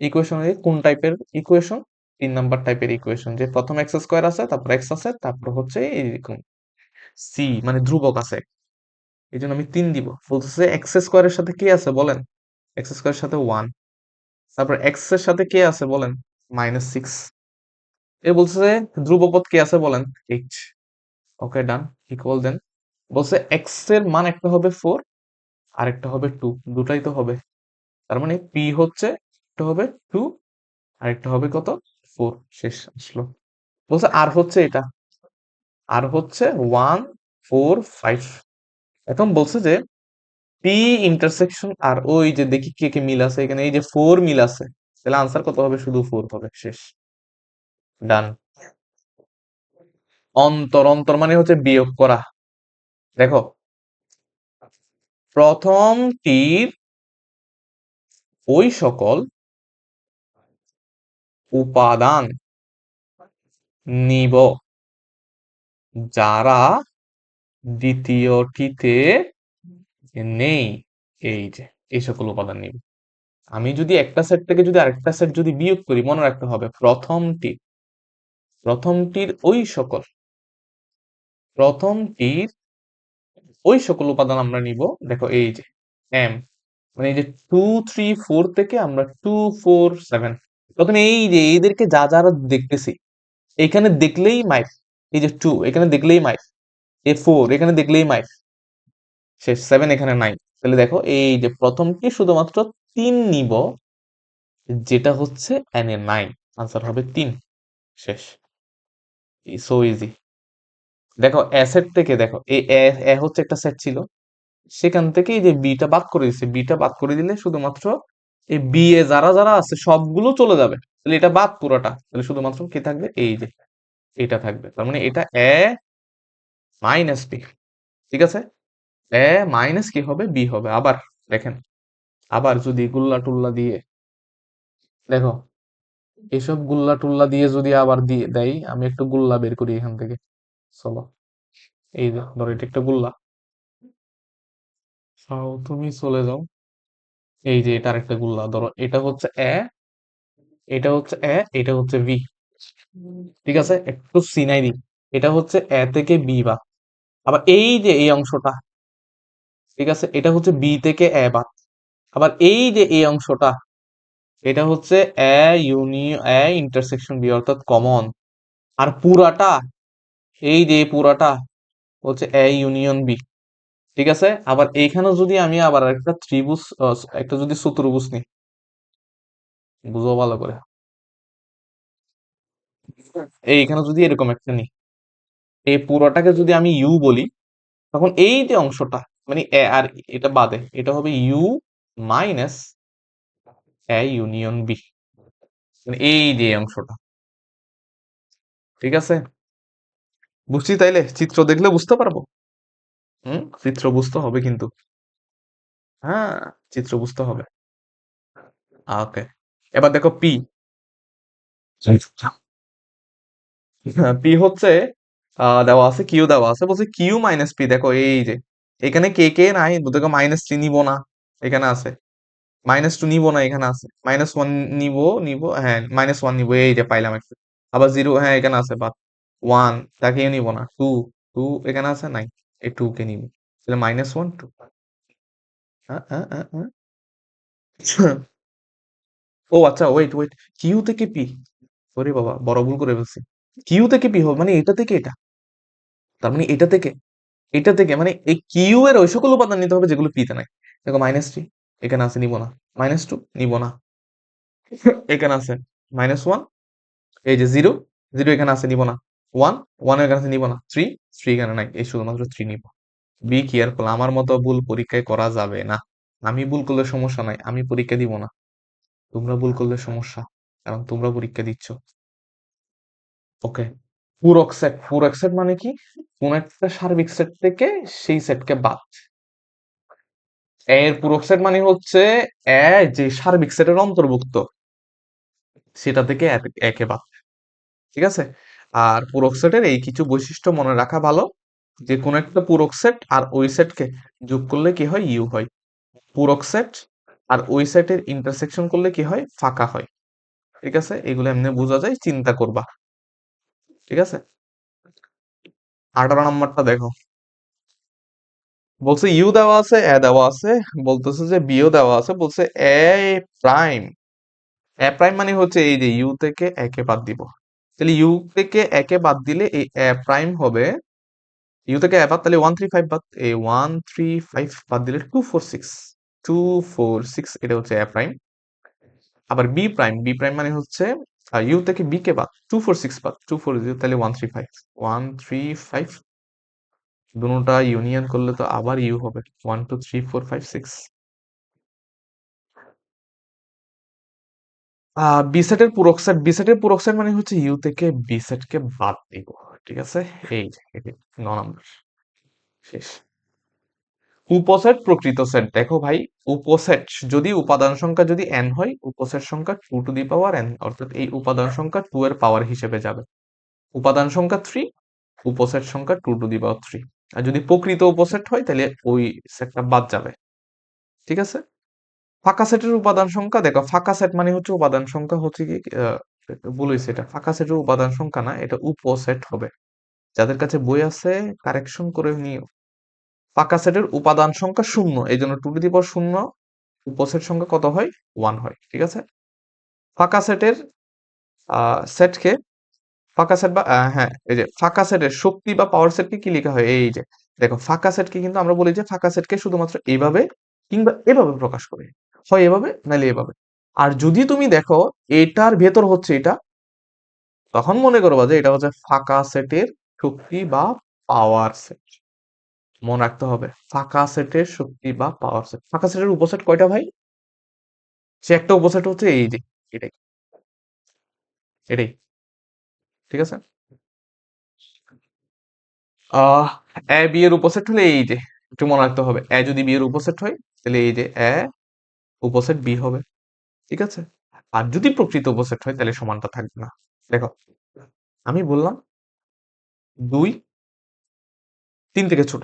ইকুয়েশনে কোন টাইপের ইকুয়েশন? 3 নাম্বার টাইপের ইকুয়েশন, যে প্রথম এক্স স্কোয়ার আছে, তারপর এক্স আছে, তারপর হচ্ছে এইরকম সি মানে ধ্রুবক আছে, এই জন্য আমি 3 দিব। বলতেছে এক্স স্কোয়ারের সাথে কে আছে বলেন? এক্স স্কোয়ারের সাথে 1, তারপর এক্স এর সাথে কে আছে বলেন? -6। এ বলছে ধ্রুবপদ কে আছে বলেন? 8। ওকে, ডান, ইকুয়াল দেন। বলছে এক্স এর মান একটা হবে 4, আর একটা হবে 2, দুটাই তো হবে। তার মানে পি হচ্ছে, একটা হবে 2, আরেকটা হবে কত? 4, শেষ আসলো। বলছে আর হচ্ছে এটা, আর হচ্ছে 1 4 5। এখন বলছে যে পি ইন্টারসেকশন আর, ওই যে দেখি কে কে মিল আছে এখানে, এই যে 4 মিল আছে, তাহলে আনসার কত হবে? শুধু 4 হবে, শেষ, ডান। অন্তর, অন্তর মানে হচ্ছে বিয়োগ করা। দেখো, প্রথমটির ওই সকল উপাদান নিব যারা দ্বিতীয়টিতে নেই, এই যে এই সকল উপাদান নিব। আমি যদি একটা সেট থেকে যদি আরেকটা সেট যদি বিয়োগ করি, মনে রাখতে হবে প্রথমটির ওই সকল, প্রথমটির ওই সকল উপাদান আমরা নিব। দেখো এই যে এম, মানে এই যে 2 3 4 থেকে আমরা 2 4 7, তখন এই যে এইদেরকে যা যারা দেখতেছি, এখানে দেখলেই মাইর, এই যে 2 এখানে দেখলেই মাইর, এই 4 এখানে দেখলেই মাইর, শেষ। 7 এখানে নাই, তাহলে দেখো এই যে প্রথমটি শুধুমাত্র 3 নিব, যেটা হচ্ছে এন এ নাই, আনসার হবে 3, শেষ। So easy. দেখো অ্যাসেট থেকে, দেখো এই এ হচ্ছে একটা সেট ছিল, সেখান থেকে এই যে বিটা বাদ করে দিচ্ছে, বিটা বাদ করে দিলে শুধুমাত্র এই বি এ যারা যারা আছে সবগুলো চলে যাবে, তাহলে এটা বাদ পুরোটা, তাহলে শুধুমাত্র কি থাকবে? এই যে এটা থাকবে, তার মানে এটা এ মাইনাস বি। ঠিক আছে, এ মাইনাস কি হবে? বি হবে। আবার দেখেন, আবার যদি গুল্লা টুল্লা দিয়ে দেখো, এসব গুল্লা টুল্লা দিয়ে যদি আবার দিয়ে দেয়, আমি একটু গুল্লা বের করি এখান থেকে। চলো, এই যে ধরো এটা একটা গুল্লা। তুমি চলে যাও। এই যে এটা আরেকটা গুল্লা, ধরো এটা হচ্ছে এ, এটা হচ্ছে এ, এটা হচ্ছে বি। ঠিক আছে, একটু সিনাই দিই। এটা হচ্ছে এ থেকে বি বাদ। আবার এই যে এই অংশটা, ঠিক আছে, এটা হচ্ছে বি থেকে এ বাদ। আবার এই যে এই অংশটা, এটা হচ্ছে A union A intersection B, অর্থাৎ কমন। আর পুরাটা, এই যে পুরাটা হচ্ছে এ ইউনিয়ন বি। ঠিক আছে, আবার এইখানে যদি আমি আবার একটা ত্রিভুজ, একটা যদি চতুর্ভুজ নিই, বুঝো ভালো করে। এইখানে যদি এরকম একটা নিই, এই পুরোটাকে যদি আমি ইউ বলি, তখন এই যে অংশটা, মানে এ আর এটা বাদে, এটা হবে U minus A union B, মানে এই যে এই অংশটা। ঠিক আছে, বুঝছি, তাইলে চিত্র দেখলে বুঝতে পারবো। চিত্র বুঝতে হবে কিন্তু। হ্যাঁ, চিত্র বুঝতে হবে। ওকে, এবার দেখো পি। পি হচ্ছে দেওয়া আছে, কিউ দেওয়া আছে, বলছে কিউ মাইনাস পি। দেখো এই যে এখানে কে কে নাই, দেখো -3 নিব না, এখানে আছে। -2 নিব না, এখানে আছে। -1 নিব, হ্যাঁ -1 নিব, এই যে পাইলাম একটা। আবার 0, হ্যাঁ এখানে আছে, বাট 1 তাকেও নিব না। 2, 2 এখানে আছে, নাই, এই 2 কে নিব। তাহলে -1 2। হ্যাঁ হ্যাঁ হ্যাঁ হ্যাঁ। ও আচ্ছা, ওয়েট ওয়েট, কিউ থেকে পি। ওরে বাবা, বড় ভুল করে ফেলছি। কিউ থেকে পি হবে মানে এটা থেকে এটা, তার মানে এটা থেকে মানে এই কিউ এর ওই সকল উপাদান নিতে হবে যেগুলো পিতে নাই। দেখো -3 এখানে আছে, নিব না। -2 নিব না, এখানে আছে। -1, এই যে 0, 0 এখানে আছে, নিব না। 1, 1 এখানে আছে, নিব না। 3, 3 এখানে নাই, এই শুধুমাত্র 3 নিব। বি কেয়ারফুল, আমার মতো ভুল পরীক্ষায় করা যাবে না। আমি ভুল করলে সমস্যা নাই, আমি পরীক্ষা দিব না। তোমরা ভুল করলে সমস্যা, কারণ তোমরা পরীক্ষা দিচ্ছ। ওকে, পূরক সেট। পূরক সেট মানে কি? কোন একটা সার্বিক সেট থেকে সেই সেটকে বাদ। এর পূরক সেট মানে হচ্ছে এ যে সার্বিক সেটের অন্তর্ভুক্ত, সেটা থেকে একে বাদ। ঠিক আছে, আর পূরক সেটের এই কিছু বৈশিষ্ট্য মনে রাখা ভালো, যে কোন একটা পূরক সেট আর ওই সেটকে যোগ করলে কি হয়? ইউ হয়। পূরক সেট আর ওই সেটের ইন্টারসেকশন করলে কি হয়? ফাঁকা হয়। ঠিক আছে, এগুলো এমনি বোঝা যায়, চিন্তা করবা। ঠিক আছে, 18 নম্বরটা দেখো। বলছে ইউ দেওয়া আছে, এ দেওয়া আছে, বলতেছে যে বিও দেওয়া আছে, বলছে এ প্রাইম। এ প্রাইম মানে হচ্ছে এই যে ইউ থেকে একে বাদ দিব। তাহলে ইউ থেকে একে বাদ দিলে এই এ প্রাইম হবে, ইউ থেকে এ বাদ, তাহলে 135 বাদ, এই 135 বাদ দিলে 246, 246, এটা হচ্ছে এ প্রাইম। আবার বি প্রাইম, বি প্রাইম মানে হচ্ছে ইউ থেকে বি কে বাদ, 246 বাদ, 240, তাহলে 135, 135, দুটোটা ইউনিয়ন করলে তো আবার ইউ হবে, 1 2 3 4 5 6। বি সেটের পূরক সেট, বি সেটের পূরক সেট মানে হচ্ছে ইউ থেকে বি সেটকে বাদ দিব। ঠিক আছে, এই যে এটি 9 নম্বর, শেষ। উপসেট প্রকৃত সেট, দেখো ভাই, উপসেট যদি উপাদান সংখ্যা যদি n হয়, উপসেট সংখ্যা 2 টু দি পাওয়ার n, অর্থাৎ এই উপাদান সংখ্যা 2 এর পাওয়ার হিসেবে যাবে। উপাদান সংখ্যা 3, উপসেট সংখ্যা 2 টু দি পাওয়ার 3। আর যদি প্রকৃত উপসেট হয় তাহলে ওই সেটটা বাদ যাবে। ঠিক আছে, ফাঁকা সেটের উপাদান সংখ্যা, দেখো ফাঁকা সেট মানে হচ্ছে উপাদান সংখ্যা হচ্ছে কি, বলেছি এটা ফাঁকা সেটের উপাদান সংখ্যা না, এটা উপসেট হবে। যাদের কাছে বই আছে কারেকশন করে নিও। ফাঁকা সেটের উপাদান সংখ্যা শূন্য, এই জন্য 2 টু দি পাওয়ার শূন্য। উপসেট সংখ্যা কত হয়? 1 হয়। ঠিক আছে, ফাঁকা সেটের সেটকে, ফাঁকা সেট বা হ্যাঁ, এই যে ফাঁকা সেটের শক্তি বা পাওয়ার সেটকে কি লেখা হয়? এই যে দেখো, ফাঁকা সেটকে কিন্তু আমরা বলি যে ফাঁকা সেটকে শুধুমাত্র এইভাবে কিংবা এভাবে প্রকাশ করে, হয় এভাবে নাহলে এভাবে। আর যদি তুমি দেখো এটার ভেতর হচ্ছে এটা, তখন মনে করবা যে এটা হচ্ছে ফাঁকা সেটের শক্তি বা পাওয়ার সেট। মনে রাখতে হবে, ফাঁকা সেটের শক্তি বা পাওয়ার সেট। ফাঁকা সেটের উপসেট কয়টা ভাই? সে একটা উপসেট হচ্ছে এই যে এটাই, এটাই। ঠিক আছে, আহ এ বি এর উপসেট হলে এই যে, একটু মনে রাখতে হবে, এ যদি বি এর উপসেট হয় তাহলে এই যে এ উপসেট বি হবে। ঠিক আছে, আর যদি প্রকৃত উপসেট হয় তাহলে সমানটা থাকবে না। দেখো, আমি বললাম 2 3 থেকে ছোট,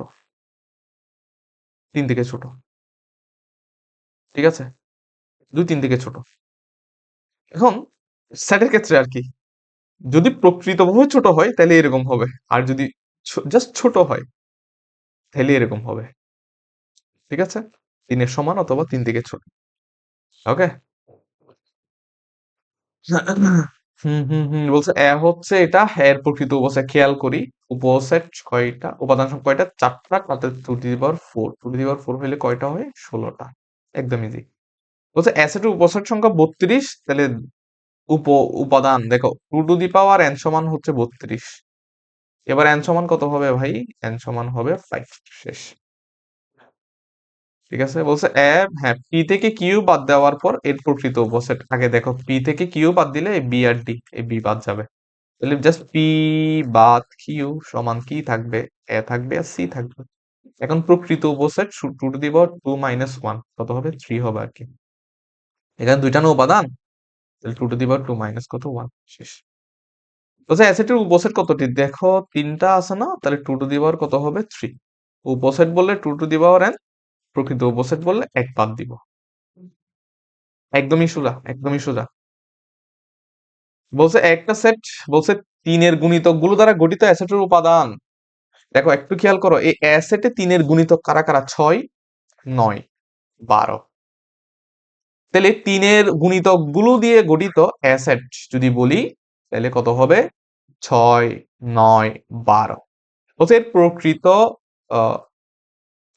3 থেকে ছোট, ঠিক আছে? 2 3 থেকে ছোট। এখন সেটের ক্ষেত্রে আর কি, যদি প্রকৃতভাবে ছোট হয় তাহলে এরকম হবে, আর যদি জাস্ট ছোট হয় তাহলে এরকম হবে, ঠিক আছে? 3 এর সমান অথবা 3 থেকে ছোট। ওকে। বলছে এ হচ্ছে এটা এর প্রকৃত উপসেট, খেয়াল করি উপসেট কয়টা, উপাদান সংখ্যা কয়টা, 4টা, তাতে 2 টু দি পাওয়ার 4 হইলে কয়টা হয়, 16টা। একদম ইজি। বলছে অ্যাসেটের উপসেট সংখ্যা 32, তাহলে উপ উপাদান দেখো 2 টু দি পাওয়ার n সমান হচ্ছে 32। এবার n সমান কত হবে ভাই, n সমান হবে 5। শেষ। ঠিক আছে, বলছে হ্যাঁ, পি থেকে কিউ বাদ দেওয়ার পর এর প্রকৃত উপসেট, আগে দেখো পি থেকে কিউ বাদ দিলে বি আর ডি, এই বি বাদ যাবে, তাহলে জাস্ট পি বাদ কিউ সমান কি থাকবে, এ থাকবে আর সি থাকবে। এখন প্রকৃত উপসেট 2 টু দি পাওয়ার 2 মাইনাস 1 কত হবে, 3 হবে আর কি। এখানে দুইটা না উপাদান, তাহলে 2 টু দি পাওয়ার 2 মাইনাস কত, 1। শেষ। বলছে অ্যাসেটের উপসেট কতটি, দেখো তিনটা আছে না, তাহলে 2 টু দি পাওয়ার কত হবে, 3। উপসেট বললে 2 টু দি পাওয়ার n, প্রকৃত উপসেট বললে এক বাদ দিব। একদমই সোজা, একদমই সোজা। বলছে একটা সেট, বলছে তিনের গুণিতক গুলো দ্বারা গঠিত অ্যাসেটের উপাদান। দেখো একটু খেয়াল করো, এই অ্যাসেটে তিনের গুণিতক কারা কারা, 6 9 12। তাহলে তিনের গুণিতক গুলো দিয়ে গঠিত অ্যাসেট যদি বলি, তাহলে কত হবে, 6 9 12। বলছে এর প্রকৃত আহ,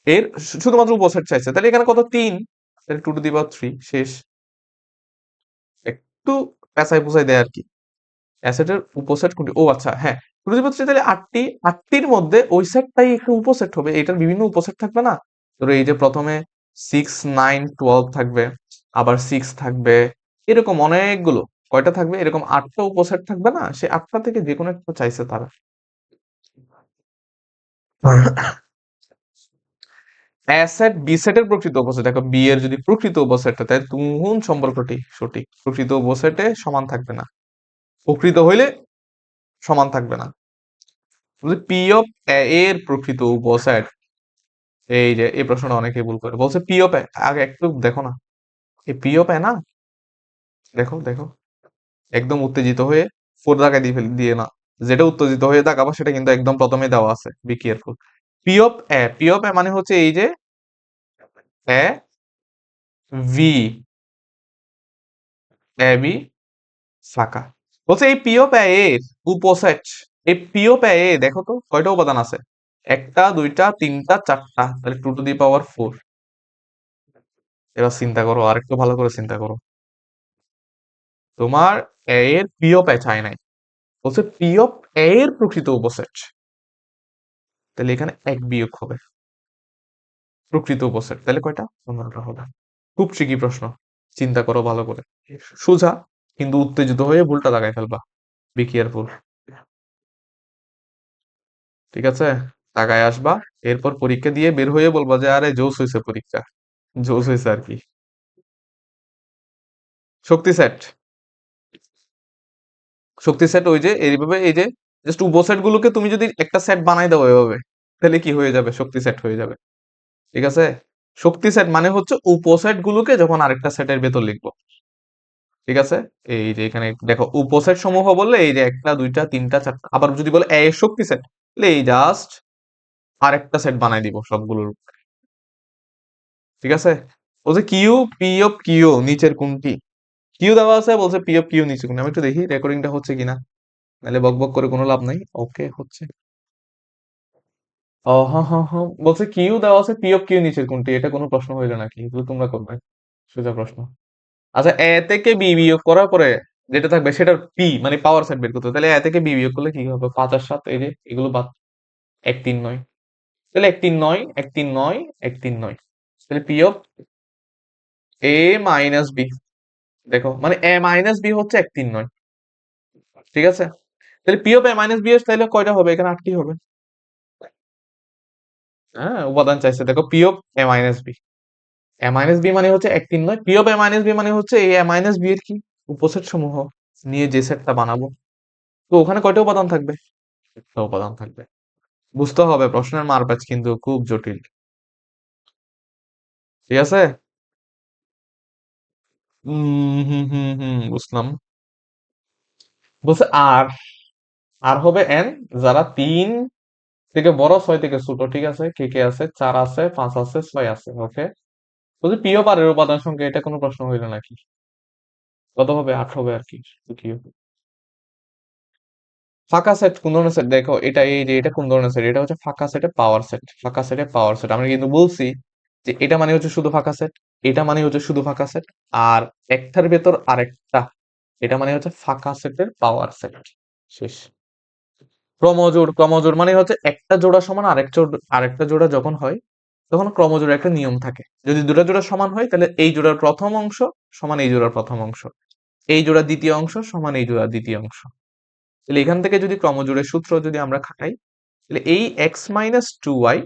এর শুধুমাত্র উপসেট চাইছে, তাহলে এখানে কত, 3, তাহলে 2 টু দি পাওয়ার 3। শেষ। একটু পেঁচাই পুচাই দেয় আর কি। অ্যাসেটের উপসেট কোনটি, ও আচ্ছা হ্যাঁ, প্রতিপত্তি তাহলে 8টি, 8টির মধ্যে ওই সেটটাই একটা উপসেট হবে, এটার বিভিন্ন উপসেট থাকবে না। ধরো এই যে প্রথমে 6 9 12 থাকবে, আবার 6 থাকবে, এরকম অনেকগুলো, কয়টা থাকবে, এরকম 8টা উপসেট থাকবে না, সে 8টা থেকে যে কোনো একটা চাইছে তারা। অ্যাসেট বি সেটের প্রকৃত উপসেট, দেখো বি এর যদি প্রকৃত উপসেটটা, তাই তুহুন সম্পর্কটি সঠিক, প্রকৃত উপসেটে সমান থাকবে না, প্রকৃত হইলে সমান থাকবে না। পি অফ এর প্রকৃত উপসেট, এই যে এই প্রশ্নটা অনেকেই ভুল করে, বলছে পি অফ এ, আগে একটু দেখো না, এই পি অফ এ না, দেখো দেখো, একদম উত্তেজিত হয়ে 4 দাগায় দিয়ে না, যেটা উত্তেজিত হয়ে দাগাবা সেটা কিন্তু একদম প্রথমে দেওয়া আছে, be careful. P of A, P of A মানে হচ্ছে এই যে এ ভি, এ বি ফাঁকা। বলছে এই পি অফ এ এর উপসেট, এই পি অফ এ দেখো তো কয়টা উপাদান আছে, একটা দুইটা তিনটা চারটা, তাহলে 2 টু দি পাওয়ার 4। এবার চিন্তা করো, আর একটু ভালো করে চিন্তা করো, তোমার এ এর পি অফ এ চাই নাই, বলছে পি অফ এ এর প্রকৃত উপসেট, তাহলে এখানে এক বিয়োগ হবে, প্রকৃত উপসেট তাহলে কয়টা, 15টা হবে। খুব ট্রিকি প্রশ্ন, চিন্তা করো ভালো করে, সোজা, কিন্তু উত্তেজিত হয়ে ভুলটা দাগায় ফেলবা, বি কেয়ারফুল। ঠিক আছে, তাকায় আসবা, এরপর পরীক্ষা দিয়ে বের হয়ে বলবা যে আরে জোস হয়েছে পরীক্ষা, জোস হয়েছে আর কি। শক্তি সেট, শক্তি সেট ওই যে এইভাবে, এই যে জাস্ট উপসেট গুলোকে তুমি যদি একটা সেট বানাই দাও এভাবে, তাহলে কি হয়ে যাবে, শক্তি সেট হয়ে যাবে। ঠিক আছে, শক্তি সেট মানে হচ্ছে উপসেট গুলোকে যখন আরেকটা সেটের ভেতর লিখবো। ঠিক আছে, এই যে এখানে দেখো উপসেট সমূহ বললে এই যে একটা দুইটা তিনটা চারটা, আবার যদি বলে এ এর শক্তি সেট, তাহলে এই জাস্ট আরেকটা সেট বানাই দিব সবগুলোর। ঠিক আছে, বলছে কিউ, পি অফ কিউ নিচের কোনটি, কিউ দেওয়া আছে, বলছে পি অফ কিউ নিচের কোনটি, আমি একটু দেখি রেকর্ডিংটা হচ্ছে কিনা, নাহলে বক বক করে কোনো লাভ নাই। ওকে হচ্ছে, ও হ্যাঁ হ্যাঁ হ্যাঁ, বলছে কিউ দেওয়া আছে, পি অফ কিউ নিচের কোনটি, এটা কোনো প্রশ্ন হইলো নাকি, এগুলো তোমরা করবে, সোজা প্রশ্ন। আচ্ছা, এ থেকে বি বিয়োগ করার পরে যেটা থাকবে সেটার পি মানে পাওয়ার সেট বের করতে হবে। তাহলে এ থেকে বি বিয়োগ করলে কি হবে, 5 আর 7, এই যে এগুলো বাদ, 1 3 9, তাহলে 1 3 9 1 3 9 1 3 9, তাহলে P of A minus B, দেখো মানে এ মাইনাস বি হচ্ছে 1 3 9। ঠিক আছে, তাহলে P of A minus B এর তাহলে কয়টা হবে, এখানে 8টি হবে। হ্যাঁ, উপাদান চাইছে, দেখো P of A minus B, A minus B মানে হচ্ছে 1 3 9, P of A minus B মানে হচ্ছে এই এ মাইনাস বি এর কি, উপসেট সমূহ নিয়ে যে সেটটা বানাবো, তো ওখানে কয়টা উপাদান থাকবে? একটা উপাদান থাকবে। বুঝতে হবে প্রশ্নের মারপ্যাচ কিন্তু খুব জটিল। ঠিক আছে? হুম হুম হুম, বুঝলাম। বলছে আর আর হবে এন, যারা 3 থেকে বড়, 6 থেকে ছোট। ঠিক আছে, কে কে আছে? 4 আছে, 5 আছে, 6 আছে। ওকে, বলছে পিও পারের উপাদান সংখ্যা, এটা কোনো প্রশ্ন হইলো নাকি? কত হবে? 8 হবে আর কি। কি হবে? ফাঁকা সেট কোন ধরনের সেট? দেখো এটা, এই যে এটা কোন ধরনের সেট? এটা হচ্ছে ফাঁকা সেটে পাওয়ার সেট। ফাঁকা সেটে পাওয়ার সেট আমরা কিন্তু বলছি যে এটা মানে হচ্ছে শুধু ফাঁকা সেট, এটা মানে হচ্ছে শুধু ফাঁকা সেট, আর একটার ভেতর আরেকটা, এটা মানে হচ্ছে ফাঁকা সেটের পাওয়ার সেট। শেষ। ক্রমজোড়, ক্রমজোড় মানে হচ্ছে একটা জোড়া সমান আরেকটা জোড়া যখন হয়, তখন ক্রমজোড়ের একটা নিয়ম থাকে। যদি দুটা জোড়া সমান হয়, তাহলে এই জোড়ার প্রথম অংশ সমান এই জোড়ার প্রথম অংশ, এই জোড়ার দ্বিতীয় অংশ সমান এই জোড়ার দ্বিতীয় অংশ। তাহলে এখান থেকে যদি ক্রমজোড়ের সূত্র যদি আমরা খাটাই, তাহলে এই x-2y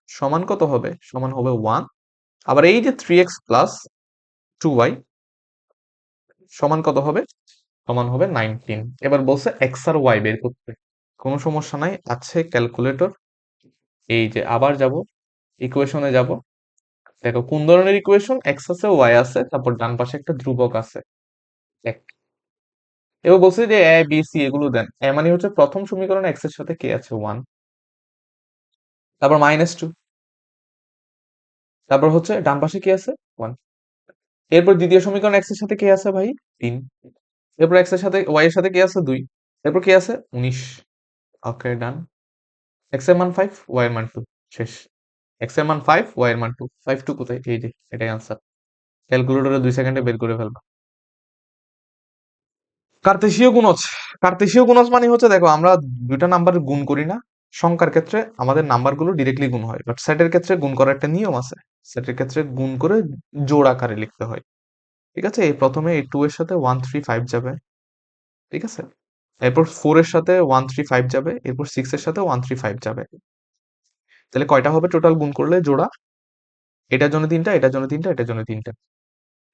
সমান কত হবে? সমান হবে 1। আবার এই যে 3x+2y সমান কত হবে? সমান হবে 19। এবার বলছে এক্স আর ওয়াই বের করতে। কোনো সমস্যা নাই, আছে ক্যালকুলেটর। এই যে আবার যাব, ইকুয়েশনে যাব। দেখো কোন ধরনের ইকুয়েশন? এক্স আছে, ওয়াই আছে, তারপর ডান পাশে একটা ধ্রুবক আছে। এক। এবার বলছে যে এ বি সি এগুলো দেন। এ মানে হচ্ছে প্রথম সমীকরণে এক্স এর সাথে কে আছে? 1। তারপর -2। তারপর হচ্ছে ডান পাশে কি আছে? 1। এরপর দ্বিতীয় সমীকরণ এক্স এর সাথে কে আছে ভাই? 3। এরপর এক্স এর সাথে ওয়াই এর সাথে কে আছে? 2। এরপর কি আছে? 19। ওকে, ডান। এক্স এর মান 5, ওয়াই এর মান 2। শেষ। এক্স এর মান 5, ওয়াই এর মান 2। 5 2 কোথায়? এই যে, এটাই আনসার। ক্যালকুলেটরে 2 সেকেন্ডে বের করে ফেলবা। কার্তেশীয় গুণজ। কার্তেশীয় গুণজ মানে হচ্ছে, দেখো আমরা দুইটা নাম্বার গুণ করি না, সংখ্যার ক্ষেত্রে আমাদের নাম্বারগুলো ডিরেক্টলি গুণ হয়, বাট সেটের ক্ষেত্রে গুণ করার একটা নিয়ম আছে। সেটের ক্ষেত্রে গুণ করে জোড় আকারে লিখতে হয়। ঠিক আছে, এই প্রথমে এই 2 এর সাথে 1 3 5 যাবে। ঠিক আছে, এরপর 4 এর সাথে 1 3 5 যাবে, এরপর 6 এর সাথে 1 3 5 যাবে। তাহলে কয়টা হবে টোটাল গুণ করলে জোড়া? এটার জন্য 3টা, এটার জন্য 3টা, এটার জন্য 3টা।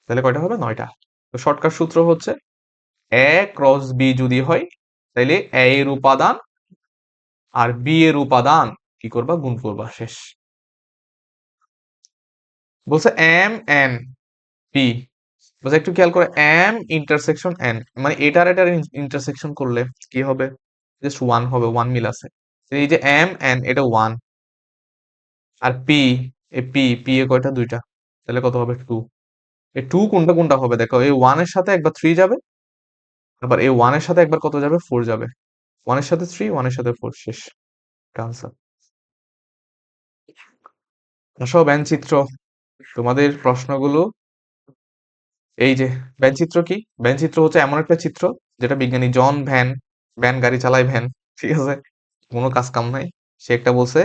তাহলে কয়টা হবে? 9টা। তো শর্টকাট সূত্র হচ্ছে এ ক্রস বি যদি হয়, তাইলে এ এর উপাদান আর বি এর উপাদান কি করবা? গুণ করবা। শেষ। বলছে এম এন পি, বলছে একটু খেয়াল করে, এম ইন্টারসেকশন এন মানে এটার এটার ইন্টারসেকশন করলে কি হবে? জাস্ট 1 হবে, 1 মিল আছে। এই যে এম এন, এটা 1। আর P, A P P A কয়টা? 2টা। তাহলে কত হবে? 2। এই 2 কোনটা কোনটা হবে? দেখো, এই 1 এর সাথে একবার 3 যাবে, আবার এই 1 এর সাথে একবার কত যাবে? 4 যাবে। 1 এর সাথে 3, 1 এর সাথে 4। শেষ। আনসার। আসো ব্যানচিত্র, তোমাদের প্রশ্নগুলো। এই যে ব্যানচিত্র কি? ব্যানচিত্র হচ্ছে এমন একটা চিত্র যেটা বিজ্ঞানী জন ভ্যান, ভ্যান গাড়ি চালায় ভ্যান, ঠিক আছে, কোনো কাজ কাম নাই। সে একটা বলছে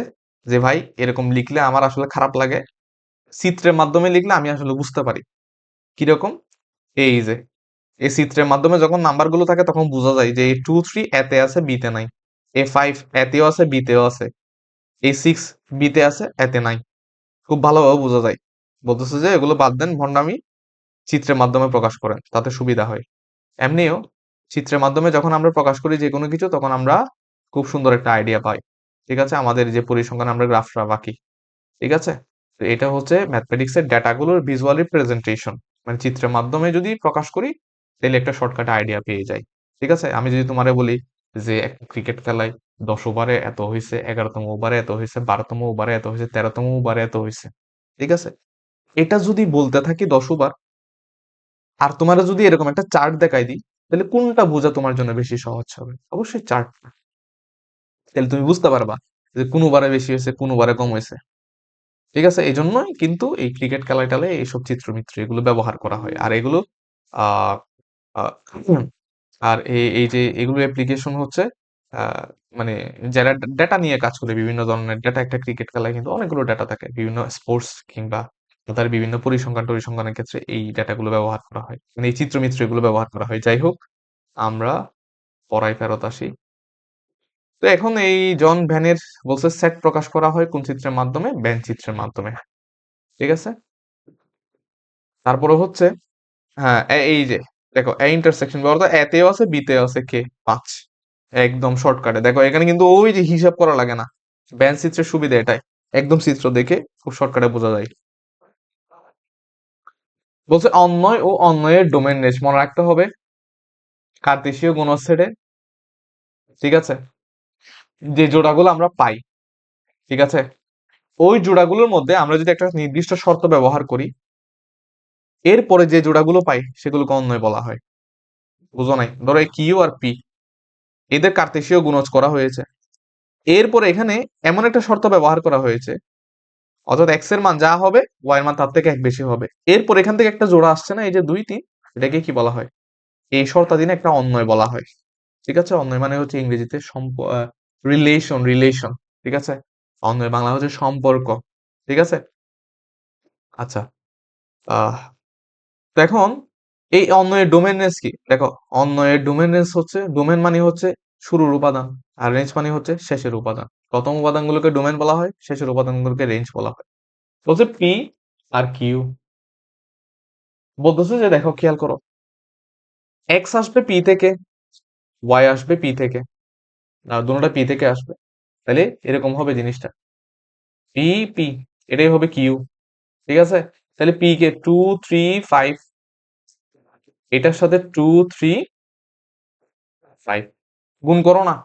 যে ভাই এরকম লিখলে আমার আসলে খারাপ লাগে, চিত্রের মাধ্যমে লিখলে আমি আসলে বুঝতে পারি। কিরকম? এই যে এই চিত্রের মাধ্যমে যখন নাম্বার গুলো থাকে তখন বোঝা যায় যে এই 2 3 এতে আছে, বিতে নাই। A5 এতেও আছে, বিতেও আছে। A6 বিতে আছে, এতে নাই। খুব ভালোভাবে বোঝা যায়। বলতেছে যে এগুলো বাদ দেন ভন্ডামি, চিত্রের মাধ্যমে প্রকাশ করেন, তাতে সুবিধা হয়। এমনিও চিত্রের মাধ্যমে যখন আমরা প্রকাশ করি যে কোনো কিছু, তখন আমরা খুব সুন্দর একটা আইডিয়া পাই। ঠিক আছে, আমাদের যে পরিসংখ্যান আমরা গ্রাফটা আঁকি। ঠিক আছে, তো এটা হচ্ছে ম্যাথমেটিক্স এর ডেটাগুলোর ভিজুয়াল রিপ্রেজেন্টেশন। মানে চিত্রের মাধ্যমে যদি প্রকাশ করি, তাহলে একটা শর্টকাট আইডিয়া পেয়ে যাই। ঠিক আছে, আমি যদি তোমারে বলি যে একটা ক্রিকেট খেলায় 10 ওভারে এত হয়েছে, 11তম ওভারে এত হয়েছে, 12তম ওভারে এত হয়েছে, 13তম ওভারে এত হয়েছে। ঠিক আছে, এটা যদি বলতে থাকি 10 বার, আর তোমার যদি এরকম একটা চার্ট দেখাই দিই, তাহলে কোনটা বোঝা তোমার জন্য বেশি সহজ হবে? অবশ্যই চার্ট। তাহলে তুমি বুঝতে পারবা যে কোন বারে বেশি হয়েছে, কোন বারে কম হয়েছে। ঠিক আছে, এই জন্যই কিন্তু এই ক্রিকেট খেলায় টেলায় এইসব চিত্রমিত্র এগুলো ব্যবহার করা হয়। আর এগুলো আহ আহ, আর এই যে এগুলো অ্যাপ্লিকেশন হচ্ছে আহ মানে যারা ডেটা নিয়ে কাজ করে, বিভিন্ন ধরনের ডেটা, একটা ক্রিকেট খেলায় কিন্তু অনেকগুলো ডেটা থাকে, বিভিন্ন স্পোর্টস কিংবা তার বিভিন্ন পরিসংখ্যান টরিসংখ্যানের ক্ষেত্রে এই ডেটাগুলো ব্যবহার করা হয়, মানে এই চিত্রমিত্র এগুলো ব্যবহার করা হয়। যাই হোক, আমরা পড়ায় ফেরত আসি। তো এখন এই জন ভ্যানের বলছে সেট প্রকাশ করা হয় কোন চিত্রের মাধ্যমে? ভ্যান চিত্রের মাধ্যমে। ঠিক আছে, তারপরে হচ্ছে, হ্যাঁ এই যে দেখো এ ইন্টারসেকশন ব্যবহার এতেও আছে বিতেও আছে কে 5, একদম শর্টকাটে দেখো এখানে কিন্তু ওই যে হিসাব করা লাগে না, ব্যান চিত্রের সুবিধা এটাই, একদম চিত্র দেখে খুব শর্টকাটে বোঝা যায়। বলছে অন্বয় ও অন্বয়ের ডোমেন রেঞ্জ মনে রাখতে হবে কার্তেশীয় গুণজ সেটে, ঠিক আছে, যে জোড়াগুলো আমরা পাই, ঠিক আছে, ওই জোড়াগুলোর মধ্যে আমরা যদি একটা নির্দিষ্ট শর্ত ব্যবহার করি, এরপরে যে জোড়াগুলো পাই সেগুলোকে অন্বয় বলা হয়। বুঝো নাই? ধরো এই কিউ আর পি, এদের কার্তেশীয় গুণজ করা হয়েছে, এরপরে এখানে এমন একটা শর্ত ব্যবহার করা হয়েছে, অর্থাৎ এক্স এর মান যা হবে ওয়াই এর মান তার থেকে এক বেশি হবে, এরপর এখান থেকে একটা জোড়া আসছে না, এই যে 2 3, এটাকে কি বলা হয়? এই শর্তাধীনে একটা অন্বয় বলা হয়। ঠিক আছে, অন্বয় মানে হচ্ছে ইংরেজিতে রিলেশন, রিলেশন, ঠিক আছে, অন্বয় বাংলা হচ্ছে সম্পর্ক, ঠিক আছে। আচ্ছা, আহ তো এখন এই অন্বয়ের ডোমেন রেঞ্জ কি দেখো, অন্বয়ের ডোমেন রেঞ্জ হচ্ছে, ডোমেন মানে হচ্ছে শুরুর উপাদান, আর রেঞ্জ মানে হচ্ছে শেষের উপাদান। প্রথম উপাদানগুলোকে ডোমেন বলা হয়, শেষের উপাদানগুলোকে রেঞ্জ বলা হয়। বলছে পি আর কিউ, বলতেছে যে দেখো খেয়াল করো, এক্স আসবে পি থেকে, ওয়াই আসবে পি থেকে, আর দুটোটা পি থেকে আসবে, তাহলে এরকম হবে জিনিসটা, পি পি, এটাই হবে কিউ, ঠিক আছে। তাহলে পি কে 2 3 5, এটার সাথে 2 3 5 গুণ করো না,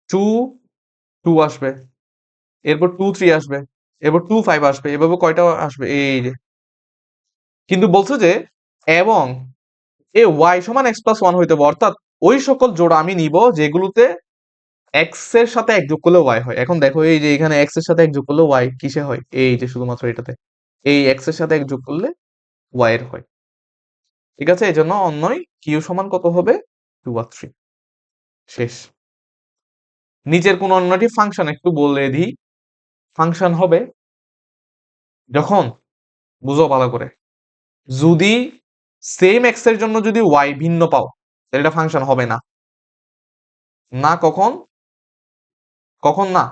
2 2 আসবে, এরপর 2 3 আসবে, এরপর 2 5 আসবে, এভাবে কয়টা আসবে এই যে। কিন্তু বলছে যে এবং এ ওয়াই সমান এক্স প্লাস ওয়ান হইতে হবে, অর্থাৎ ওই সকল জোড়া আমি নিব যেগুলোতে এক্স এর সাথে এক যোগ করলে ওয়াই হয়। এখন দেখো এই যে এখানে এক্স এর সাথে এক যোগ করলে ওয়াই কিসে হয়, এই যে শুধুমাত্র এটাতে, এই এক্স এর সাথে এক যোগ করলে ওয়াই এর হয়, ঠিক আছে। এই জন্য অন্যয় কিউ সমান কত হবে, 2 আর 3, শেষ। নিচের কোন অন্যটি ফাংশন একটু বলে দিই, ফাংশন হবে যখন, বুঝো ভালো করে, যদি সেম এক্স এর জন্য যদি ওয়াই ভিন্ন পাও তাহলে এটা ফাংশন হবে না। না কখন, কখন না,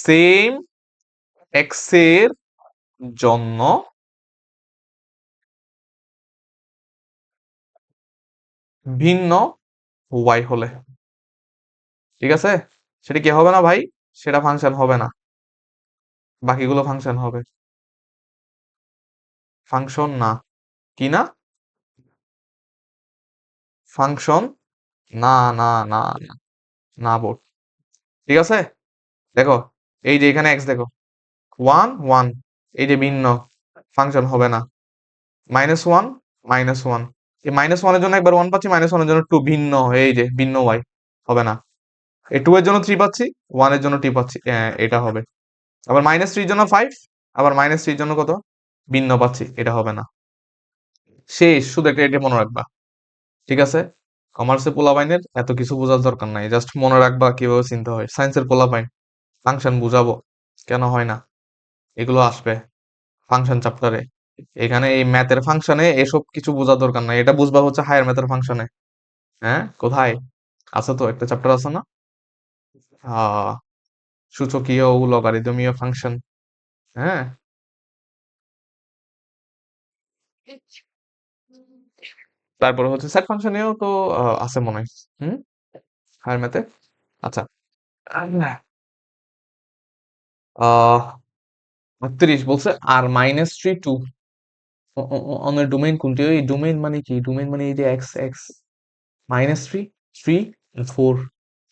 সেম এক্স এর জন্য ভিন্ন ওয়াই হলে, ঠিক আছে, সেটা কি হবে না ভাই, সেটা ফাংশন হবে না, বাকিগুলো ফাংশন হবে। ফাংশন না, কি না, ফাংশন না, না না না, না বোর্ড, ঠিক আছে। দেখো এই যে এখানে এক্স দেখো 1 1, এই যে ভিন্ন, ফাংশন হবে না। -1 -1, এই -1 এর জন্য একবার 1 পাচ্ছি, -1 এর জন্য 2, ভিন্ন, এই যে ভিন্ন ওয়াই, হবে না। এই 2 এর জন্য 3 পাচ্ছি, 1 এর জন্য 2 পাচ্ছি, এটা হবে। আবার -3 এর জন্য 5, আবার -3 এর জন্য কত ভিন্ন পাচ্ছি, এটা হবে না। শেষ, শুধু একটা এটা মনে রাখবা, ঠিক আছে। কমার্সের পোলাপাইনের এত কিছু বোঝার দরকার নাই, জাস্ট মনে রাখবা কিভাবে চিন্তা হয়। সায়েন্সের পোলাপাইন ফাংশন বুঝাবো, কেন হয় না, এগুলো আসবে ফাংশন চ্যাপ্টারে। এখানে এই ম্যাথের ফাংশনে এসব কিছু বোঝার দরকার নাই, এটা বুঝবা হচ্ছে হায়ার ম্যাথের ফাংশনে। হ্যাঁ কোথায় আছে, তো একটা চ্যাপ্টার আছে না, আহ সূচকীয় ও লগারিদমীয় ফাংশন, হ্যাঁ। তারপরে হচ্ছে সেট ফাংশনেও তো আছে মনে হয়, হুম, হায়ার ম্যাথে। আচ্ছা, আহ ৩৮ বলছে আর -3 2 অনের ডোমেইন কোনটি, এই ডোমেইন মানে কি, ডোমেইন মানে এই যে এক্স এক্স, -3 3 4,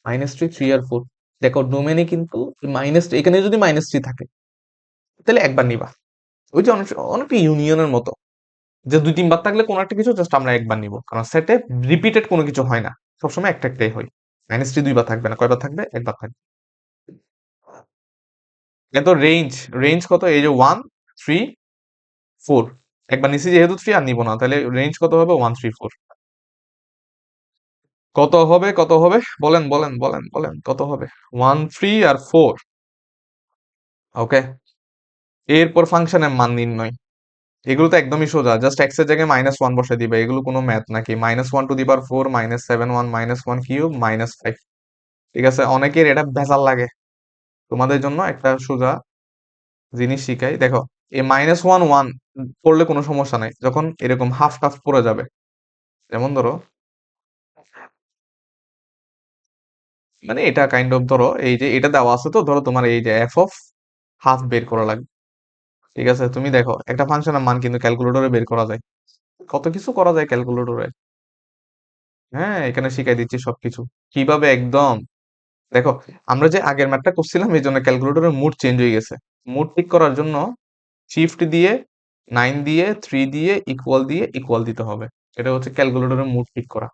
-3 3 আর 4, দেখো ডোমেইনে কিন্তু এখানে যদি -3 থাকে তাহলে একবার নিবা, ওই যে অনেকটা ইউনিয়নের মতো, যে 2 3 বার থাকলে কোনো একটা কিছু জাস্ট আমরা একবার নিব, কারণ সেটে রিপিটেড কোনো কিছু হয় না, সবসময় একটা একটাই হয়। -3 2 বার থাকবে না, কয়বার থাকবে, একবার থাকবে। কিন্তু রেঞ্জ, রেঞ্জ কত, এই যে 1 3 4, একবার নিছি যেহেতু 3 আর নিব না, তাহলে রেঞ্জ কত হবে, 1 3 4। কত হবে, কত হবে, বলেন বলেন বলেন বলেন, কত হবে, 1 3 আর 4, ওকে। এরপর ফাংশনের মান নির্ণয়, এগুলো তো একদমই সোজা, জাস্ট এক্স এর জায়গায় -1 বসে দিবে, এগুলো কোনো ম্যাথ নাকি, -1 টু দি পাওয়ার 4, -7 1 -1 কিউব -5, ঠিক আছে। অনেকের এটা ভেজাল লাগে, তোমাদের জন্য একটা সোজা জিনিস শিখাই, দেখো এই -1 1 পড়লে কোনো সমস্যা নাই, যখন এরকম হাফ টাফ পড়ে যাবে, যেমন ধরো, মানে এটা কাইন্ড অফ ধরো এই যে এটা দেওয়া আছে, তো ধরো তোমার এই যে এফ অফ হাফ বের করা লাগবে। ঠিক আছে, তুমি দেখো একটা ফাংশনের মান কিন্তু ক্যালকুলেটরে বের করা যায়, কত কিছু করা যায় ক্যালকুলেটরে। হ্যাঁ, এখানে শিখাই দিচ্ছি সবকিছু কিভাবে একদম। দেখো, আমরা যে আগের ম্যাথটা করছিলাম এই জন্য ক্যালকুলেটরের মুড চেঞ্জ হয়ে গেছে। মুড ঠিক করার জন্য শিফট দিয়ে 9 দিয়ে 3 দিয়ে ইকুয়াল দিতে হবে। এটা হচ্ছে ক্যালকুলেটরের মুড ঠিক করা।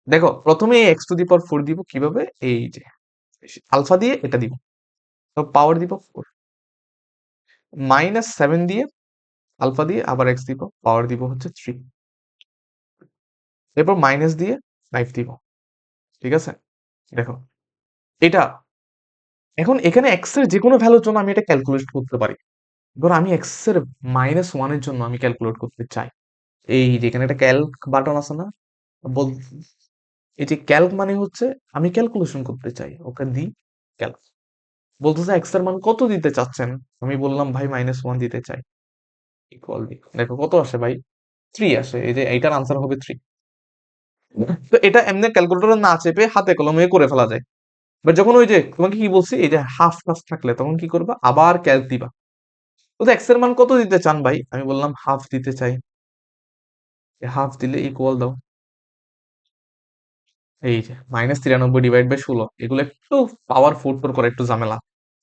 দেখো, প্রথমে এই এক্স টু দি পাওয়ার 4 দিব কিভাবে, এই যে আলফা দিয়ে এটা দিব, তো পাওয়ার দিব 4, -7 দিয়ে আলফা দিয়ে আবার এক্স দিব, পাওয়ার দিব হচ্ছে 3, এরপর মাইনাস দিয়ে 5 দিব। ঠিক আছে, দেখো এটা এখন এখানে এক্স এর যে কোনো ভ্যালুর জন্য আমি এটা ক্যালকুলেট করতে পারি। ধরো আমি এক্স এর -1 এর জন্য আমি ক্যালকুলেট করতে চাই, এই যে এখানে একটা ক্যালক বাটন আছে না, বল, এই যে ক্যালক মানে হচ্ছে আমি ক্যালকুলেশন করতে চাই, ওকে দি ক্যালক। বলতেছে এক্স এর মান কত দিতে চাচ্ছেন, আমি বললাম ভাই -1 দিতে চাই, ইকুয়াল দি, দেখো কত আসে ভাই, 3 আসে, এই যে এইটার আনসার হবে 3। তো এটা এমনি ক্যালকুলেটর না চেপে হাতে কলমে করে ফেলা যায়। বাট যখন ওই যে তোমাকে কি বলছি, এই যে হাফ টাস থাকলে তখন কি করবা, আবার ক্যালক দিবা। তো এক্স এর মান কত দিতে চান ভাই, আমি বললাম হাফ দিতে চাই, হাফ দিলে ইকুয়াল দাও, এই যে -93 / 16, এগুলো একটু পাওয়ার ফুট করে একটু ঝামেলা।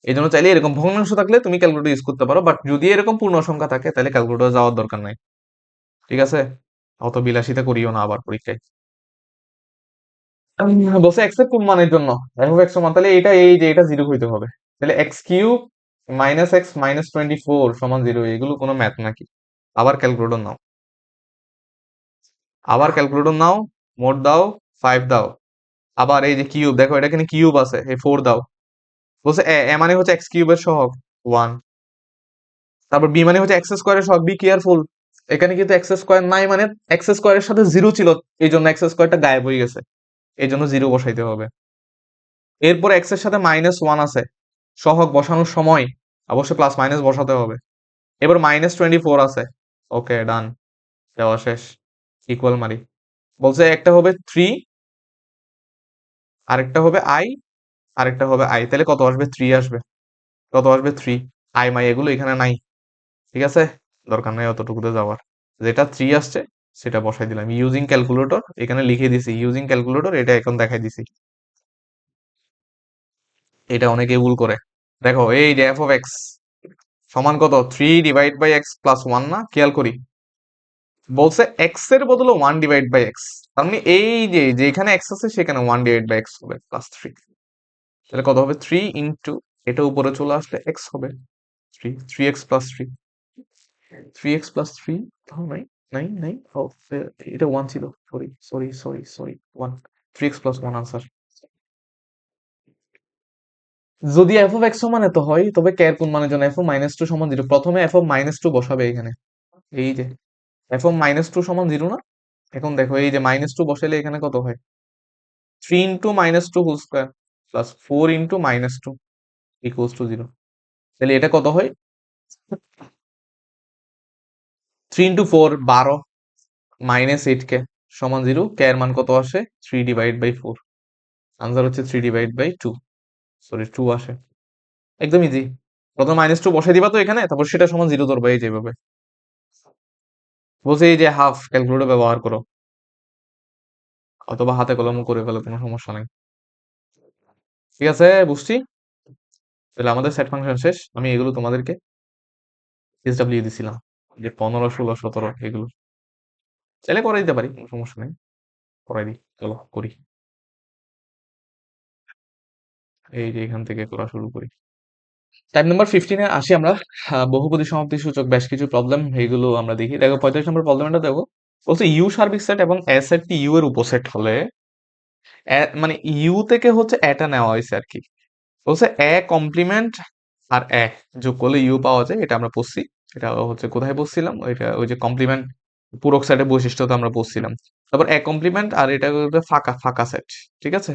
এই জন্য চাইলে এরকম ভগ্নাংশ থাকলে তুমি ক্যালকুলেটর ইউজ করতে পারো, বাট যদি এরকম পূর্ণ সংখ্যা থাকে তাহলে ক্যালকুলেটর যাওয়ার দরকার নাই। ঠিক আছে, অত বিলাসিতা করিও না আবার পরীক্ষায়। বলছে এক্স এর কোন মানের জন্য এফ অফ এক্স সমান, তাহলে এটা এই যে এটা জিরো হইতে হবে, তাহলে এক্স কিউব -x - 24 সমান 0, এগুলো কোনো ম্যাথ নাকি? আবার ক্যালকুলেটর নাও, আবার ক্যালকুলেটর নাও, মোট দাও 5 দাও, আবার এই যে কিউব, দেখো এটা এখানে কিউব আছে, এই 4 দাও। বলছে এ এ মানে হচ্ছে এক্স কিউবের সহগ 1, তারপর বি মানে হচ্ছে এক্স স্কোয়ারের সহগ, বি কেয়ারফুল, এখানে কিন্তু এক্স স্কোয়ার নাই, মানে এক্স স্কোয়ারের সাথে জিরো ছিল, এই জন্য এক্স স্কোয়ারটা গায়েব হয়ে গেছে, এই জন্য জিরো বসাইতে হবে। এরপর এক্স এর সাথে -1 আছে, সহগ বসানোর সময় অবশ্যই প্লাস মাইনাস বসাতে হবে। এবার -24 আছে, ওকে ডান, দেওয়া শেষ, ইকুয়াল মারি। বলছে একটা হবে 3, আরেকটা হবে আই, আরেকটা হবে আই, তাহলে কত আসবে, 3 আসবে। কত আসবে, 3। আই মাই এগুলো এখানে নাই, ঠিক আছে, দরকার নাই অতটুকুতে যাওয়ার। যেটা 3 আসছে সেটা বসাই দিলাম ইউজিং ক্যালকুলেটর, এখানে লিখে দিছি ইউজিং ক্যালকুলেটর, এটা এখন দেখাই দিছি। এটা অনেকে ভুল করে। দেখো এই যে এফ অফ এক্স সমান কত, 3 / x + 1, না খেয়াল করি, বলছে এক্স এর বদলে 1 / x, তার মানে এই যে যেখানে এক্স আছে সেখানে 1 / x হবে +3, তাহলে কত হবে, 3 ইন্টু, এটা উপরে চলে আসলে এক্স হবে 3, 3x + 3, 3x + 3, তাও নাই, নাই নাই, ও, এটা 1 ছিল, sorry sorry sorry sorry 1, 3x + 1 answer. যদি এফ অফ এক্স সমান এত হয় তবে কে এর কোন মানের জন্য f(-2 = 0), প্রথমে f(-2) বসাবে এখানে, এই যে f(-2 = 0) না, এখন দেখো এই যে -2 বসাইলে এখানে কত হয়, 3 * -2 প্লাস 4 * -2 = 0, তাহলে এটা কত হয়, 3 * 4 12, -8k সমান 0, কে এর মান কত আসে, 3/4, আনসার হচ্ছে 3/2, সরি 2 আসে, একদম ইজি। প্রথমে -2 বসাই দিবা তো এখানে, তারপর সেটা সমান 0 ধরবা, এই যেভাবে বলছে, এই যে হাফ ক্যালকুলেটর ব্যবহার করো, অথবা হাতে কলমে করে ফেলো, কোনো সমস্যা নাই। ঠিক আছে, বুঝছি। তাহলে আমাদের সেট ফাংশন শেষ, আমি এগুলো তোমাদেরকে এসডব্লিউ দিছিলাম, যে 15 16 17 এগুলো চাইলে করাই দিতে পারি, কোনো সমস্যা নেই, করাই দিই, চলো করি। এই যে এখান থেকে করা শুরু করি। টাইম নাম্বার 15-এ আসি আমরা। বহুপদী সমাপ্তি সূচক বেশ কিছু প্রবলেম, এইগুলো আমরা দেখি। দেখো 45 নম্বর প্রবলেমটা দেখো, বলছে ইউ সার্বিক সেট এবং এ সেটটি ইউ এর উপসেট হলে, মানে ইউ থেকে হচ্ছে এটা নেওয়া হয়েছে আর কি। বলছে এ কমপ্লিমেন্ট আর এ যোগ করলে ইউ পাওয়া যায়, এটা আমরা পড়ছি। এটা হচ্ছে কোথায় পড়ছিলাম, ওইটা ওই যে কমপ্লিমেন্ট পূরক সেটের বৈশিষ্ট্য তো আমরা পড়ছিলাম। তারপর এ কমপ্লিমেন্ট আর এটা হচ্ছে ফাঁকা ফাঁকা সেট, ঠিক আছে।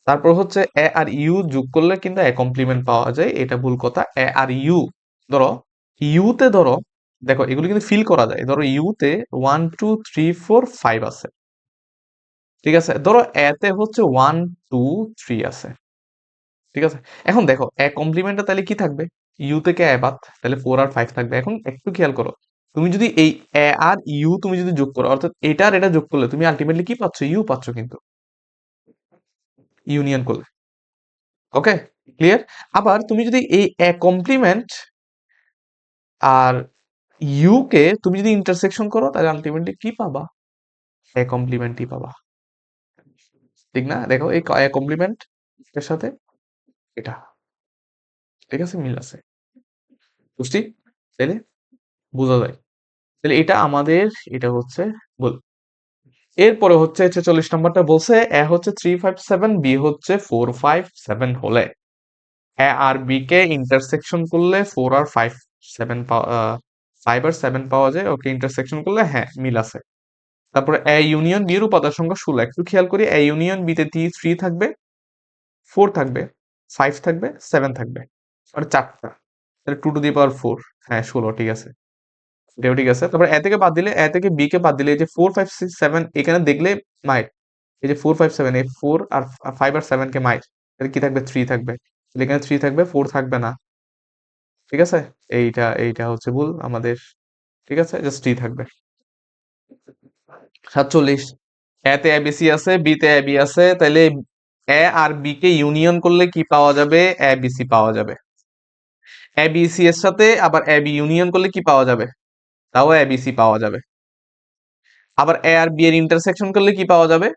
তারপর হচ্ছে এ আর ইউ যোগ করলে কিন্তু এ কমপ্লিমেন্ট পাওয়া যায়, এটা ভুল কথা। এ আর ইউ ধরো, ইউতে ধরো দেখো এগুলো কিন্তু ফিল করা যায়। ধরো ইউতে 1 2 3 4 5 আছে, ঠিক আছে। ধরো এতে হচ্ছে 1 2 3 আছে, ঠিক আছে। এখন দেখো এ কমপ্লিমেন্টটা তাহলে কি থাকবে, ইউ থেকে এ বাদ, তাহলে 4 আর 5 থাকবে। এখন একটু খেয়াল করো, তুমি যদি এই এ আর ইউ তুমি যদি যোগ করো, অর্থাৎ এটা আর এটা যোগ করলে তুমি আলটিমেটলি কি পাচ্ছ, ইউ পাচ্ছ কিন্তু, ইউনিয়ন করলে। ওকে, ক্লিয়ার। আবার তুমি যদি এই এ কমপ্লিমেন্ট আর ইউ কে তুমি যদি ইন্টারসেকশন করো, তাহলে আলটিমেটলি কি পাবা, এ কমপ্লিমেন্টই পাবা, ঠিক না? দেখো এই এ কমপ্লিমেন্ট এর সাথে এটা, ঠিক আছে, মিল আছে, বুঝছি, তাইলে বোঝা যায়। তাহলে এটা আমাদের, এটা হচ্ছে বল। এরপরে হচ্ছে 46 নম্বরটা বলছে এ হচ্ছে 3 5 7, বি হচ্ছে 4 5 7 হলে এ আর বি কে ইন্টারসেকশন করলে 4 আর 5 7 5 আর 7 পাওয়া যায়। ওকে, ইন্টারসেকশন করলে হ্যাঁ মিল আছে। তারপরে এ ইউনিয়ন বি এর উপাদান সংখ্যা 16। একটু খেয়াল করি, এ ইউনিয়ন বি তে 3 থাকবে, 4 থাকবে, 5 থাকবে, 7 থাকবে, আর চারটা, তাহলে 2 টু দি পাওয়ার 4, হ্যাঁ 16, ঠিক আছে, এটাও ঠিক আছে। তারপর এ থেকে বাদ দিলে, এ থেকে বি কে বাদ দিলে, এই যে 4 5 6 7 এখানে দেখলে মাইট, এই যে 4 5 7, এই 4 আর 5 আর 7 কে মাইট, তাহলে কি থাকবে, 3 থাকবে। তাহলে এখানে 3 থাকবে, 4 থাকবে না, ঠিক আছে। এইটা হচ্ছে ভুল আমাদের, ঠিক আছে, জাস্ট 3 থাকবে। 47, এতে এ বি সি আছে, বি তে এ বি আছে, তাহলে এ আর বি কে ইউনিয়ন করলে কি পাওয়া যাবে, এ বি সি পাওয়া যাবে। এ বি সি এর সাথে আবার এ বি ইউনিয়ন করলে কি পাওয়া যাবে, তাও এ বি সি পাওয়া যাবে। আবার এ আর বি এর ইন্টারসেকশন করলে কি পাওয়া যাবে,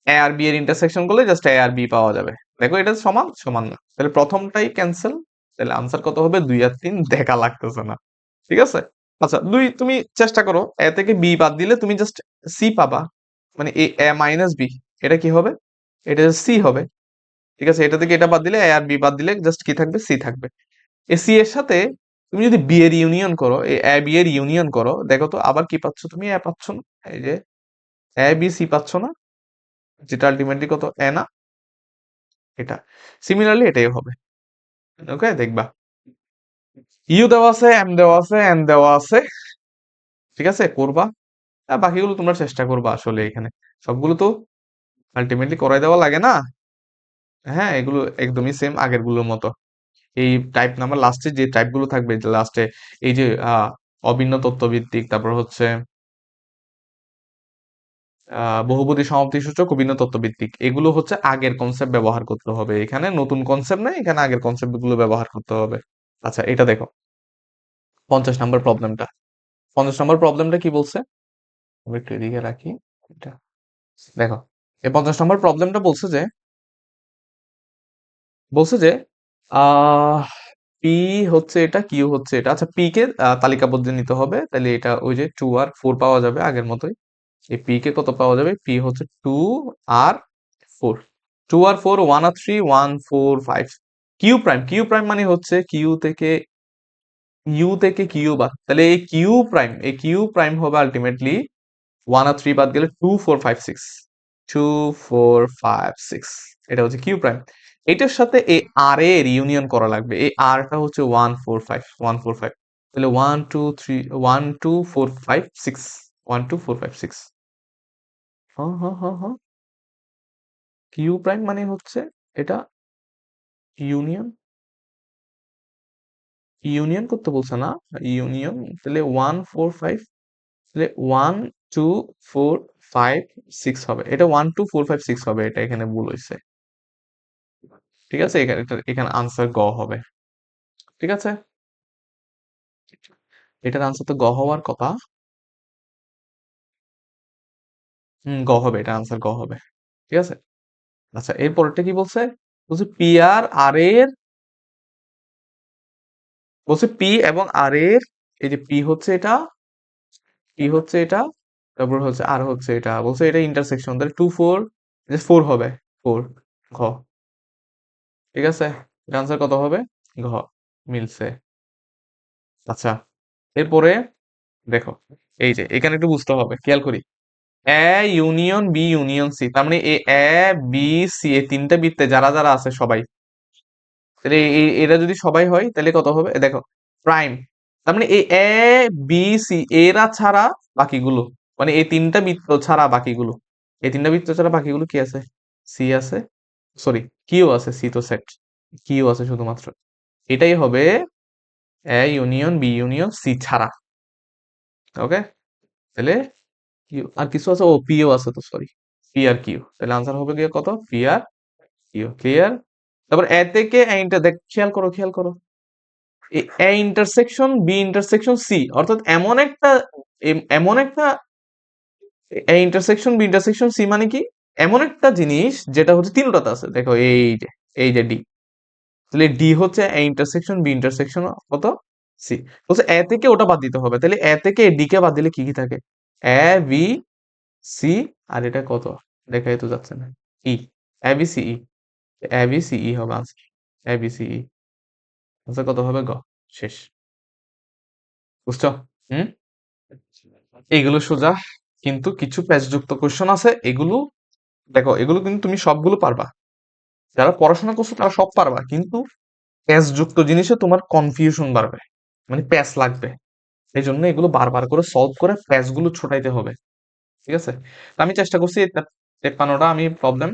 এ আর বি এর ইন্টারসেকশন করলে জাস্ট এ আর বি পাওয়া যাবে। দেখো এটা সমান সমান না, তাহলে প্রথমটাই ক্যান্সেল। তাহলে আনসার কত হবে, 2 আর 3, দেখা লাগতেছে না, ঠিক আছে। আচ্ছা, তুমি চেষ্টা করো, এ থেকে বি বাদ দিলে তুমি জাস্ট সি পাবা, মানে এ মাইনাস বি, এটা কি হবে, এটা সি হবে, ঠিক আছে। এটা থেকে এটা বাদ দিলে, এ আর বি বাদ দিলে জাস্ট কি থাকবে, সি থাকবে। এ সি এর সাথে তুমি যদি বি এর ইউনিয়ন করো, এই এ বি এর ইউনিয়ন করো, দেখো তো আবার কি পাচ্ছ, তুমি এ পাচ্ছ না, এই যে এ বি সি পাচ্ছ না, যেটা আলটিমেটলি কত, এ না, এটা। সিমিলারলি এটাই হবে, ওকে, দেখবা ইউ দেওয়া আছে, এম দেওয়া আছে, এন দেওয়া আছে, ঠিক আছে, করবা। আর বাকিগুলো তোমরা চেষ্টা করবা, আসলে এখানে সবগুলো তো আলটিমেটলি করাই দেওয়া লাগে না। হ্যাঁ, এগুলো একদমই সেম আগের গুলোর মতো। এই টাইপ নাম্বার লাস্টে যে টাইপ গুলো থাকবে, লাস্টে এই যে অভিন্ন তত্ত্ব ভিত্তিক, তারপর হচ্ছে বহুপদী সমাপ্তি সূচক, অভিন্ন তত্ত্ব ভিত্তিক, এগুলো হচ্ছে আগের কনসেপ্ট ব্যবহার করতে হবে। এখানে নতুন কনসেপ্ট নাই, এখানে আগের কনসেপ্ট গুলো ব্যবহার করতে হবে। আচ্ছা, এটা দেখো 50 নম্বর প্রবলেমটা। 50 নম্বর প্রবলেমটা কি বলছে, আমি একটু এদিকে রাখি এটা। দেখো এই 50 নম্বর প্রবলেমটা বলছে যে আহ পি হচ্ছে এটা, কিউ হচ্ছে এটা। আচ্ছা, পি কে তালিকাবদ্ধ নিতে হবে, তাহলে এটা ওই যে 2 আর 4 পাওয়া যাবে আগের মতোই। এই পি কে কত পাওয়া যাবে, পি হচ্ছে 2 আর 4, 2 আর 4, 1 আর 3, 1 4 5। কিউ প্রাইম মানে হচ্ছে ইউ থেকে কিউ বাদ, তাহলে এই কিউ প্রাইম হবে আলটিমেটলি 1 আর 3 বাদ গেলে 2 4 5 6, 2 4 5 6, এটা হচ্ছে কিউ প্রাইম। এটার সাথে এই আর এর ইউনিয়ন করা লাগবে, এই আরটা হচ্ছে 1 4 5, 1 4 5, তাহলে 1 2 3, 1 2 4 5 6, 1 2 4 5 6। হ্যাঁ হ্যাঁ হ্যাঁ হ্যাঁ, কিউ প্রাইম মানে হচ্ছে এটা ইউনিয়ন, ইউনিয়ন করতে বলছে না, ইউনিয়ন। তাহলে 1 4 5, তাহলে 1 2 4 5 6 হবে, এটা 1 2 4 5 6 হবে, এটা এখানে ভুল হয়েছে, ঠিক আছে। এখানে আনসার গ হবে, ঠিক আছে। এটার আনসার তো গ হওয়ার কথা। গ হবে, এটা আনসার গ হবে, ঠিক আছে। আচ্ছা, এরপরটা কি বলছে, বলছে পি আর আর এর, বলছে পি এবং আর এর, এই যে পি হচ্ছে এটা, তারপর হচ্ছে আর হচ্ছে এটা, বলছে এটা ইন্টারসেকশন, তাহলে 2 4, 4 হবে, 4, ঘ, ঠিক আছে। এটা আনসার কত হবে, ঘ, মিলছে। আচ্ছা, এরপরে দেখো, এই যে এখানে একটু বুঝতে হবে, খেয়াল করি, A union B union C, তার মানে এ বি সি এই তিনটা বৃত্তে যারা যারা আছে সবাই, তাহলে এরা যদি সবাই হয় তাহলে কত হবে, দেখো প্রাইম, তার মানে এই এ বি সি এরা ছাড়া বাকিগুলো, মানে এই তিনটা বৃত্ত ছাড়া বাকিগুলো, এই তিনটা বৃত্ত ছাড়া বাকিগুলো কি আছে? সি আছে, সরি কিউ আছে, সি তো সেট, কিউ আছে শুধুমাত্র। এটাই হবে A union B union C ছাড়া। ওকে, তাহলে কিউ আর কিছু আছে, ও পিও আছে তো, সরি পি আর কিউ, তাহলে আনসার হবে গিয়ে কত? পি আর কিউ, ক্লিয়ার? তারপর এ থেকে এইটা দেখ, খেয়াল করো খেয়াল করো, A intersection B intersection C, অর্থাৎ এমন একটা এমন একটা A intersection B intersection C মানে কি? এমন একটা জিনিস যেটা হচ্ছে তিনটাতে আছে, দেখো এই যে ডি, তাহলে ডি হচ্ছে এ ইন্টারসেকশন বি ইন্টারসেকশন কত? সি। বলছে এ থেকে ওটা বাদ দিতে হবে, তাহলে এ থেকে ডি কে বাদ দিলে কি কি থাকে? এ বি সি, আর এটা কত দেখাই তো যাচ্ছে না, ই, A B C E, A B C E হবে answer, A B C E, answer কত হবে? গ। শেষ। বুঝছো? হুম, এইগুলো সোজা, কিন্তু কিছু প্যাচযুক্ত কোশ্চেন আছে, এগুলো দেখো, এগুলো কিন্তু তুমি সবগুলো পারবা, যারা পড়াশোনা করছো তারা সব পারবা, কিন্তু প্যাচযুক্ত জিনিসে তোমার কনফিউশন বাড়বে, মানে প্যাচ লাগবে, এই জন্য এগুলো বারবার করে সলভ করে প্যাচ গুলো ছোটাইতে হবে। ঠিক আছে, তো আমি চেষ্টা করছি এই 53টা আমি প্রবলেম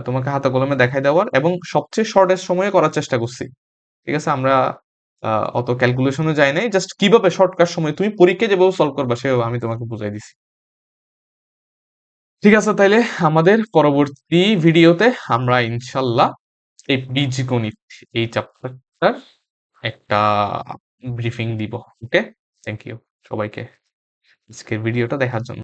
তোমাকে হাতে কলমে দেখাই দেওয়ার, এবং সবচেয়ে শর্টেস্ট সময়ে করার চেষ্টা করছি। ঠিক আছে, আমরা অত ক্যালকুলেশনে যাই নাই, জাস্ট কিভাবে শর্টকাট সময় তুমি পরীক্ষা যেভাবে সলভ করবা সেভাবে আমি তোমাকে বুঝাই দিছি। ঠিক আছে, তাইলে আমাদের পরবর্তী ভিডিওতে আমরা ইনশাল্লাহ এই বীজগণিত এই চ্যাপ্টারটার একটা ব্রিফিং দিব। ওকে, থ্যাংক ইউ সবাইকে আজকের ভিডিওটা দেখার জন্য।